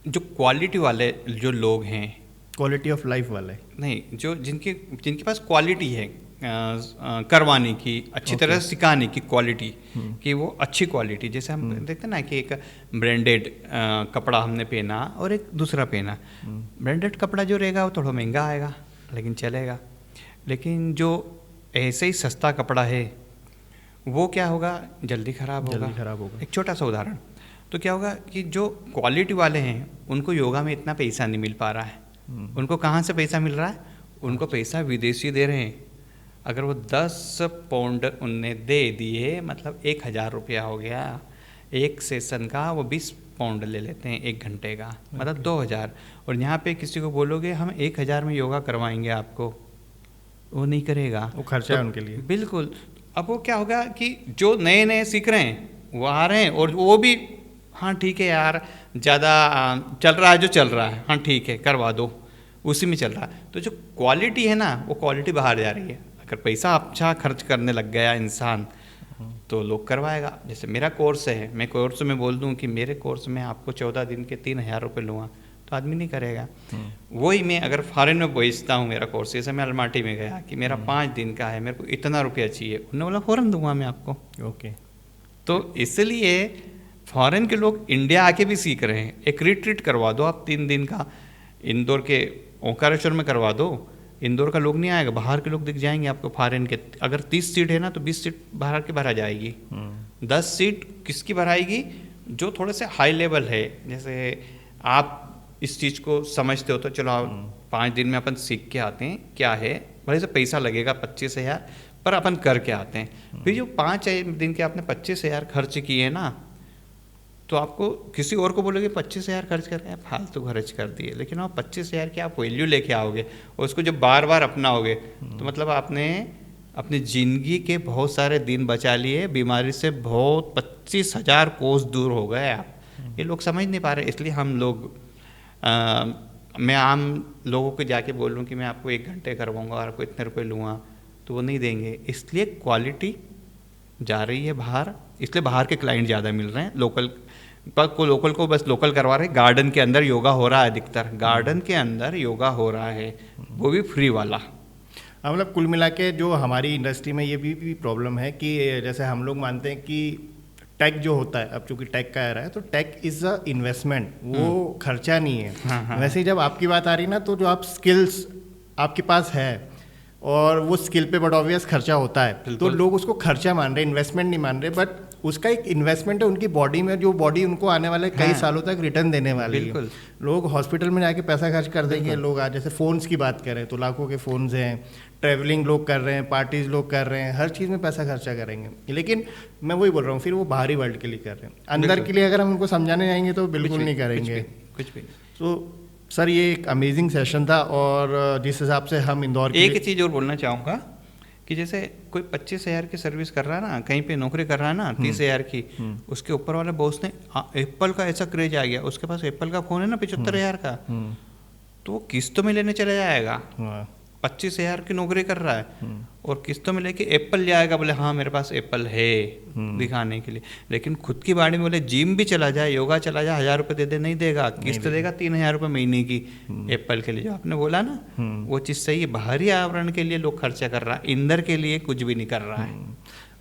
जो क्वालिटी वाले जो लोग हैं, क्वालिटी ऑफ लाइफ वाले नहीं, जो जिनके पास क्वालिटी है करवाने की, अच्छी तरह से सिखाने की क्वालिटी, कि वो अच्छी क्वालिटी, जैसे हम देखते हैं ना कि एक ब्रांडेड कपड़ा हमने पहना और एक दूसरा पहना, ब्रांडेड कपड़ा जो रहेगा वो थोड़ा महंगा आएगा लेकिन चलेगा, लेकिन जो ऐसे ही सस्ता कपड़ा है वो क्या होगा, जल्दी ख़राब होगा। एक छोटा सा उदाहरण, तो क्या होगा कि जो क्वालिटी वाले हैं उनको योगा में इतना पैसा नहीं मिल पा रहा है। उनको कहाँ से पैसा मिल रहा है? उनको पैसा विदेशी दे रहे हैं। अगर वो 10 पाउंड उनने दे दिए, मतलब 1,000 रुपया हो गया एक सेशन का, वो 20 पाउंड ले लेते हैं 1 घंटे का, मतलब 2,000। और यहाँ पे किसी को बोलोगे हम 1,000 में योगा करवाएंगे आपको, वो नहीं करेगा, वो खर्चा है उनके लिए। बिल्कुल। अब वो क्या होगा कि जो नए नए सीख रहे हैं वो आ रहे हैं और वो भी हाँ ठीक है यार, ज़्यादा चल रहा है जो चल रहा है, हाँ ठीक है करवा दो, उसी में चल रहा है। तो जो क्वालिटी है ना, वो क्वालिटी बाहर जा रही है। अगर पैसा अच्छा खर्च करने लग गया इंसान तो लोग करवाएगा। जैसे मेरा कोर्स है, मैं कोर्स में बोल दूं कि मेरे कोर्स में आपको 14 दिन के 3,000 रुपये लूँगा, तो आदमी नहीं करेगा। वही मैं अगर फॉरेन में बेचता हूँ मेरा कोर्स, जैसे मैं अलमाटी में गया कि मेरा 5 दिन का है, मेरे को इतना रुपया चाहिए, उन्होंने बोला फ़ौरन दूंगा मैं आपको। ओके। तो इसलिए फॉरेन के लोग इंडिया आके भी सीख रहे हैं। एक रिट्रीट करवा दो आप 3 दिन का, इंदौर के ओंकारेश्वर में करवा दो, इंदौर का लोग नहीं आएगा, बाहर के लोग दिख जाएंगे आपको फॉरेन के। अगर 30 सीट है ना तो 20 सीट बाहर की भरा जाएगी। 10 सीट किसकी भराएगी? जो थोड़े से हाई लेवल है। जैसे आप इस चीज़ को समझते हो तो चलो 5 दिन में अपन सीख के आते हैं क्या है, भले से पैसा लगेगा 25,000, पर अपन करके आते हैं। फिर जो 5 दिन के आपने 25,000 खर्च किए ना, तो आपको किसी और को बोलोगे 25,000 खर्च करके फालतू खर्च कर दिए, लेकिन आप 25,000 की आप वैल्यू लेके आओगे और उसको जब बार बार अपनाओगे तो मतलब आपने अपनी ज़िंदगी के बहुत सारे दिन बचा लिए, बीमारी से बहुत 25,000 कोस दूर हो गए आप। ये लोग समझ नहीं पा रहे, इसलिए हम लोग मैं आम लोगों को जाके बोलूँ कि मैं आपको 1 घंटे करवाऊँगा और आपको इतने रुपए लूँगा, तो वो नहीं देंगे। इसलिए क्वालिटी जा रही है बाहर, इसलिए बाहर के क्लाइंट ज़्यादा मिल रहे हैं। लोकल को बस लोकल करवा रहे हैं। गार्डन के अंदर योगा हो रहा है, अधिकतर गार्डन के अंदर योगा हो रहा है, वो भी फ्री वाला। हाँ, मतलब कुल मिला के जो हमारी इंडस्ट्री में ये भी प्रॉब्लम है कि जैसे हम लोग मानते हैं कि टेक जो होता है, अब चूंकि टेक का आ रहा है तो टेक इज़ अ इन्वेस्टमेंट, वो खर्चा नहीं है। हाँ। वैसे ही जब आपकी बात आ रही ना, तो जो आप स्किल्स आपके पास है और वो स्किल पे बड़ा ऑब्वियस खर्चा होता है, तो लोग उसको खर्चा मान रहे, इन्वेस्टमेंट नहीं मान रहे। बट उसका एक इन्वेस्टमेंट है उनकी बॉडी में, जो बॉडी उनको आने वाले कई सालों तक रिटर्न देने वाली है। बिल्कुल। लोग हॉस्पिटल में जाके पैसा खर्च कर देंगे, लोग आज जैसे फ़ोन्स की बात करें तो लाखों के फ़ोन्स हैं, ट्रैवलिंग लोग कर रहे हैं, पार्टीज़ लोग कर रहे हैं, हर चीज़ में पैसा खर्चा करेंगे। लेकिन मैं वही बोल रहा हूँ, फिर वो बाहरी वर्ल्ड के लिए कर रहे हैं, अंदर के लिए अगर हम उनको समझाने जाएंगे तो बिल्कुल नहीं करेंगे। कुछ भी। तो सर ये एक अमेजिंग सेशन था, और जिस हिसाब से हम इंदौर एक चीज़ और बोलना चाहूँगा कि जैसे कोई 25,000 की सर्विस कर रहा है ना, कहीं पे नौकरी कर रहा है ना 30,000 की, उसके ऊपर वाले बॉस ने एप्पल का ऐसा क्रेज आ गया, उसके पास एप्पल का फ़ोन है ना 75,000 का, तो वो किस्तों में लेने चला जाएगा। 25,000 की नौकरी कर रहा है और किस्तों में लेके एप्पल ले आएगा, बोले हाँ मेरे पास एप्पल है दिखाने के लिए। लेकिन खुद की बाड़ी में बोले जिम भी चला जाए, योगा चला जाए, 1,000 रुपये दे दे, नहीं देगा, किस्त देगा 3,000 रुपये महीने की एप्पल के लिए। जो आपने बोला ना वो चीज़ सही है, बाहरी आवरण के लिए लोग खर्चा कर रहा है, अंदर के लिए कुछ भी नहीं कर रहा है।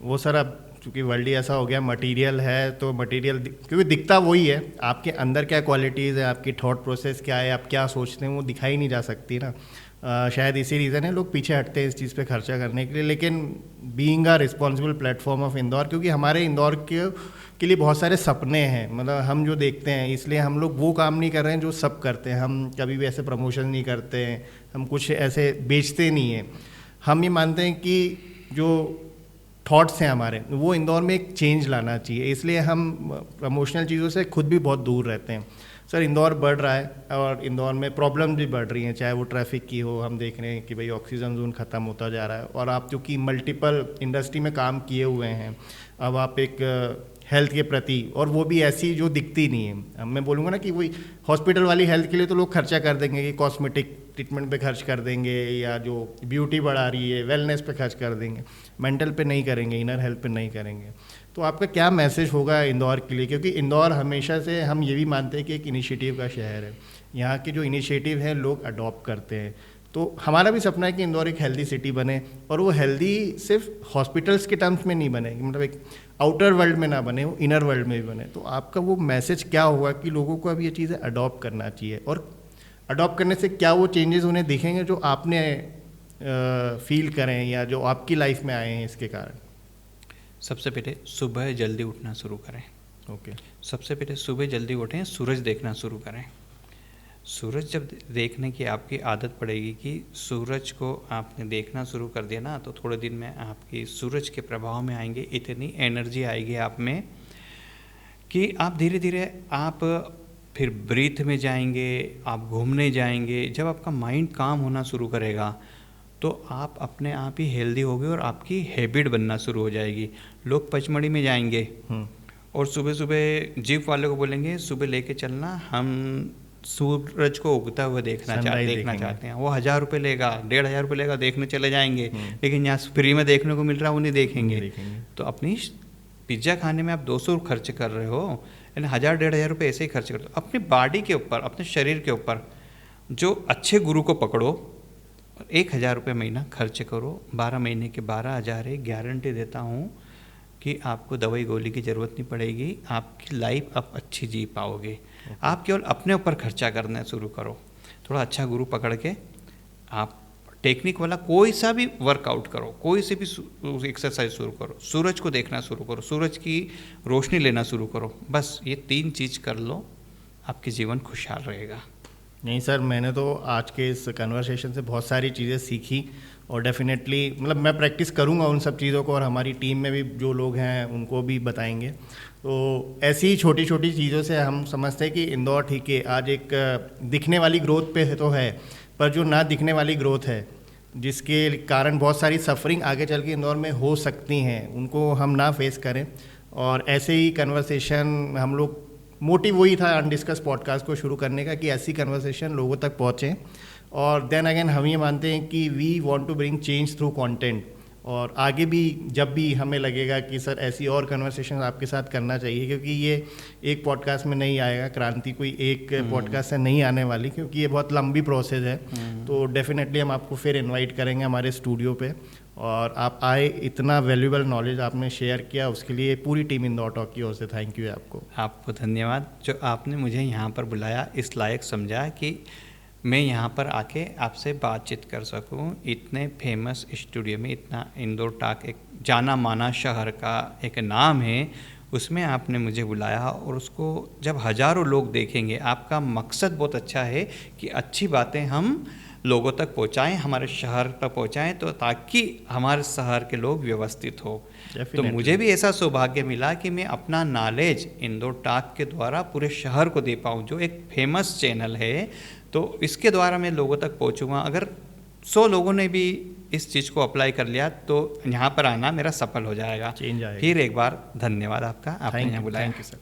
वो सर अब चूँकि वर्ल्ड ही ऐसा हो गया, मटेरियल है तो मटेरियल क्योंकि दिखता वही है, आपके अंदर क्या क्वालिटीज़ है, आपकी थॉट प्रोसेस क्या है, आप क्या सोचते हैं, वो दिखाई नहीं जा सकती ना। शायद इसी रीज़न है लोग पीछे हटते हैं इस चीज़ पे खर्चा करने के लिए। लेकिन being a responsible platform of Indore, क्योंकि हमारे इंदौर के लिए बहुत सारे सपने हैं, मतलब हम जो देखते हैं, इसलिए हम लोग वो काम नहीं कर रहे हैं जो सब करते हैं। हम कभी भी ऐसे प्रमोशन नहीं करते हैं, हम कुछ ऐसे बेचते नहीं हैं। हम ये मानते हैं कि जो थॉट्स हैं हमारे, वो इंदौर में एक चेंज लाना चाहिए, इसलिए हम प्रमोशनल चीज़ों से खुद भी बहुत दूर रहते हैं। सर इंदौर बढ़ रहा है और इंदौर में प्रॉब्लम भी बढ़ रही हैं, चाहे वो ट्रैफिक की हो, हम देख रहे हैं कि भाई ऑक्सीजन जोन ख़त्म होता जा रहा है, और आप जो कि मल्टीपल इंडस्ट्री में काम किए हुए हैं, अब आप एक हेल्थ के प्रति, और वो भी ऐसी जो दिखती नहीं है। अब मैं बोलूँगा ना कि वही हॉस्पिटल वाली हेल्थ के लिए तो लोग खर्चा कर देंगे कि कॉस्मेटिक ट्रीटमेंट पे खर्च कर देंगे, या जो ब्यूटी बढ़ा रही है वेलनेस पे खर्च कर देंगे, मेंटल पे नहीं करेंगे, इनर हेल्थ पे नहीं करेंगे। तो आपका क्या मैसेज होगा इंदौर के लिए, क्योंकि इंदौर हमेशा से हम ये भी मानते हैं कि एक इनिशिएटिव का शहर है, यहाँ के जो इनिशिएटिव है लोग अडॉप्ट करते हैं। तो हमारा भी सपना है कि इंदौर एक हेल्दी सिटी बने, और वो हेल्दी सिर्फ हॉस्पिटल्स के टर्म्स में नहीं बने, मतलब एक आउटर वर्ल्ड में ना बने, वो इनर वर्ल्ड में भी बने। तो आपका वो मैसेज क्या होगा कि लोगों को अब ये चीज़ें अडॉप्ट करना चाहिए, और अडॉप्ट करने से क्या वो चेंजेस उन्हें दिखेंगे जो आपने फील करें या जो आपकी लाइफ में आए हैं इसके कारण? सबसे पहले सुबह जल्दी उठना शुरू करें। ओके। सबसे पहले सुबह जल्दी उठें, सूरज देखना शुरू करें। सूरज जब देखने की आपकी आदत पड़ेगी कि सूरज को आपने देखना शुरू कर दिया ना, तो थोड़े दिन में आपकी सूरज के प्रभाव में आएंगे, इतनी एनर्जी आएगी आप में कि आप धीरे धीरे आप फिर ब्रीथ में जाएंगे, आप घूमने जाएंगे। जब आपका माइंड काम होना शुरू करेगा तो आप अपने आप ही हेल्दी होगे और आपकी हैबिट बनना शुरू हो जाएगी। लोग पचमढ़ी में जाएंगे और सुबह सुबह जीप वाले को बोलेंगे सुबह लेके चलना, हम सूरज को उगता हुआ देखना चाहते हैं। वो 1,000 रुपये लेगा, 1,500 रुपये लेगा, देखने चले जाएंगे। लेकिन यहाँ फ्री में देखने को मिल रहा है, वो नहीं देखेंगे। तो अपनी पिज्ज़ा खाने में आप 200 खर्च कर रहे हो, यानी 1,000-1,500 रुपये ऐसे ही खर्च करते हो। अपनी बॉडी के ऊपर, अपने शरीर के ऊपर जो अच्छे गुरु को पकड़ो, 1,000 रुपये महीना खर्च करो, 12 महीने के 12,000 है। गारंटी देता हूँ कि आपको दवाई गोली की ज़रूरत नहीं पड़ेगी, आपकी लाइफ आप अच्छी जी पाओगे। आप केवल अपने ऊपर खर्चा करना शुरू करो। थोड़ा अच्छा गुरु पकड़ के आप टेक्निक वाला कोई सा भी वर्कआउट करो, कोई से भी एक्सरसाइज शुरू करो, सूरज को देखना शुरू करो, सूरज की रोशनी लेना शुरू करो। बस ये 3 चीज़ कर लो, आपकी जीवन खुशहाल रहेगा। नहीं सर, मैंने तो आज के इस कन्वर्सेशन से बहुत सारी चीज़ें सीखी, और डेफिनेटली मतलब मैं प्रैक्टिस करूँगा उन सब चीज़ों को, और हमारी टीम में भी जो लोग हैं उनको भी बताएंगे। तो ऐसी ही छोटी छोटी चीज़ों से हम समझते हैं कि इंदौर ठीक है आज एक दिखने वाली ग्रोथ पे तो है, पर जो ना दिखने वाली ग्रोथ है जिसके कारण बहुत सारी सफरिंग आगे चल के इंदौर में हो सकती हैं, उनको हम ना फेस करें। और ऐसे ही कन्वर्सेशन हम लोग, मोटिव वही था अनडिस्कस पॉडकास्ट को शुरू करने का कि ऐसी कन्वर्सेशन लोगों तक पहुँचें। और देन अगेन हम ये मानते हैं कि we want to bring change through content, और आगे भी जब भी हमें लगेगा कि सर ऐसी और कन्वर्सेशन आपके साथ करना चाहिए, क्योंकि ये एक पॉडकास्ट में नहीं आएगा, क्रांति कोई एक पॉडकास्ट से नहीं आने वाली, क्योंकि ये बहुत लंबी प्रोसेस है। तो डेफिनेटली हम आपको फिर इनवाइट करेंगे हमारे स्टूडियो पे, और आप आए, इतना वैल्यूएबल नॉलेज आपने शेयर किया, उसके लिए पूरी टीम इंदौर टॉक की ओर से थैंक यू आपको। आपको धन्यवाद जो आपने मुझे यहाँ पर बुलाया, इस लायक समझा कि मैं यहाँ पर आके आपसे बातचीत कर सकूँ। इतने फेमस स्टूडियो में, इतना इंदौर टॉक एक जाना माना शहर का एक नाम है, उसमें आपने मुझे बुलाया और उसको जब हज़ारों लोग देखेंगे, आपका मकसद बहुत अच्छा है कि अच्छी बातें हम लोगों तक पहुँचाएँ, हमारे शहर तक पहुँचाएँ, तो ताकि हमारे शहर के लोग व्यवस्थित हो। तो मुझे भी ऐसा सौभाग्य मिला कि मैं अपना नॉलेज इंदौर टॉक के द्वारा पूरे शहर को दे पाऊँ, जो एक फेमस चैनल है। तो इसके द्वारा मैं लोगों तक पहुँचूँगा। अगर 100 लोगों ने भी इस चीज़ को अप्लाई कर लिया तो यहाँ पर आना मेरा सफल हो जाएगा। चेंज आएगा। फिर एक बार धन्यवाद आपका, आपने यहाँ बुलाया। Thank you sir.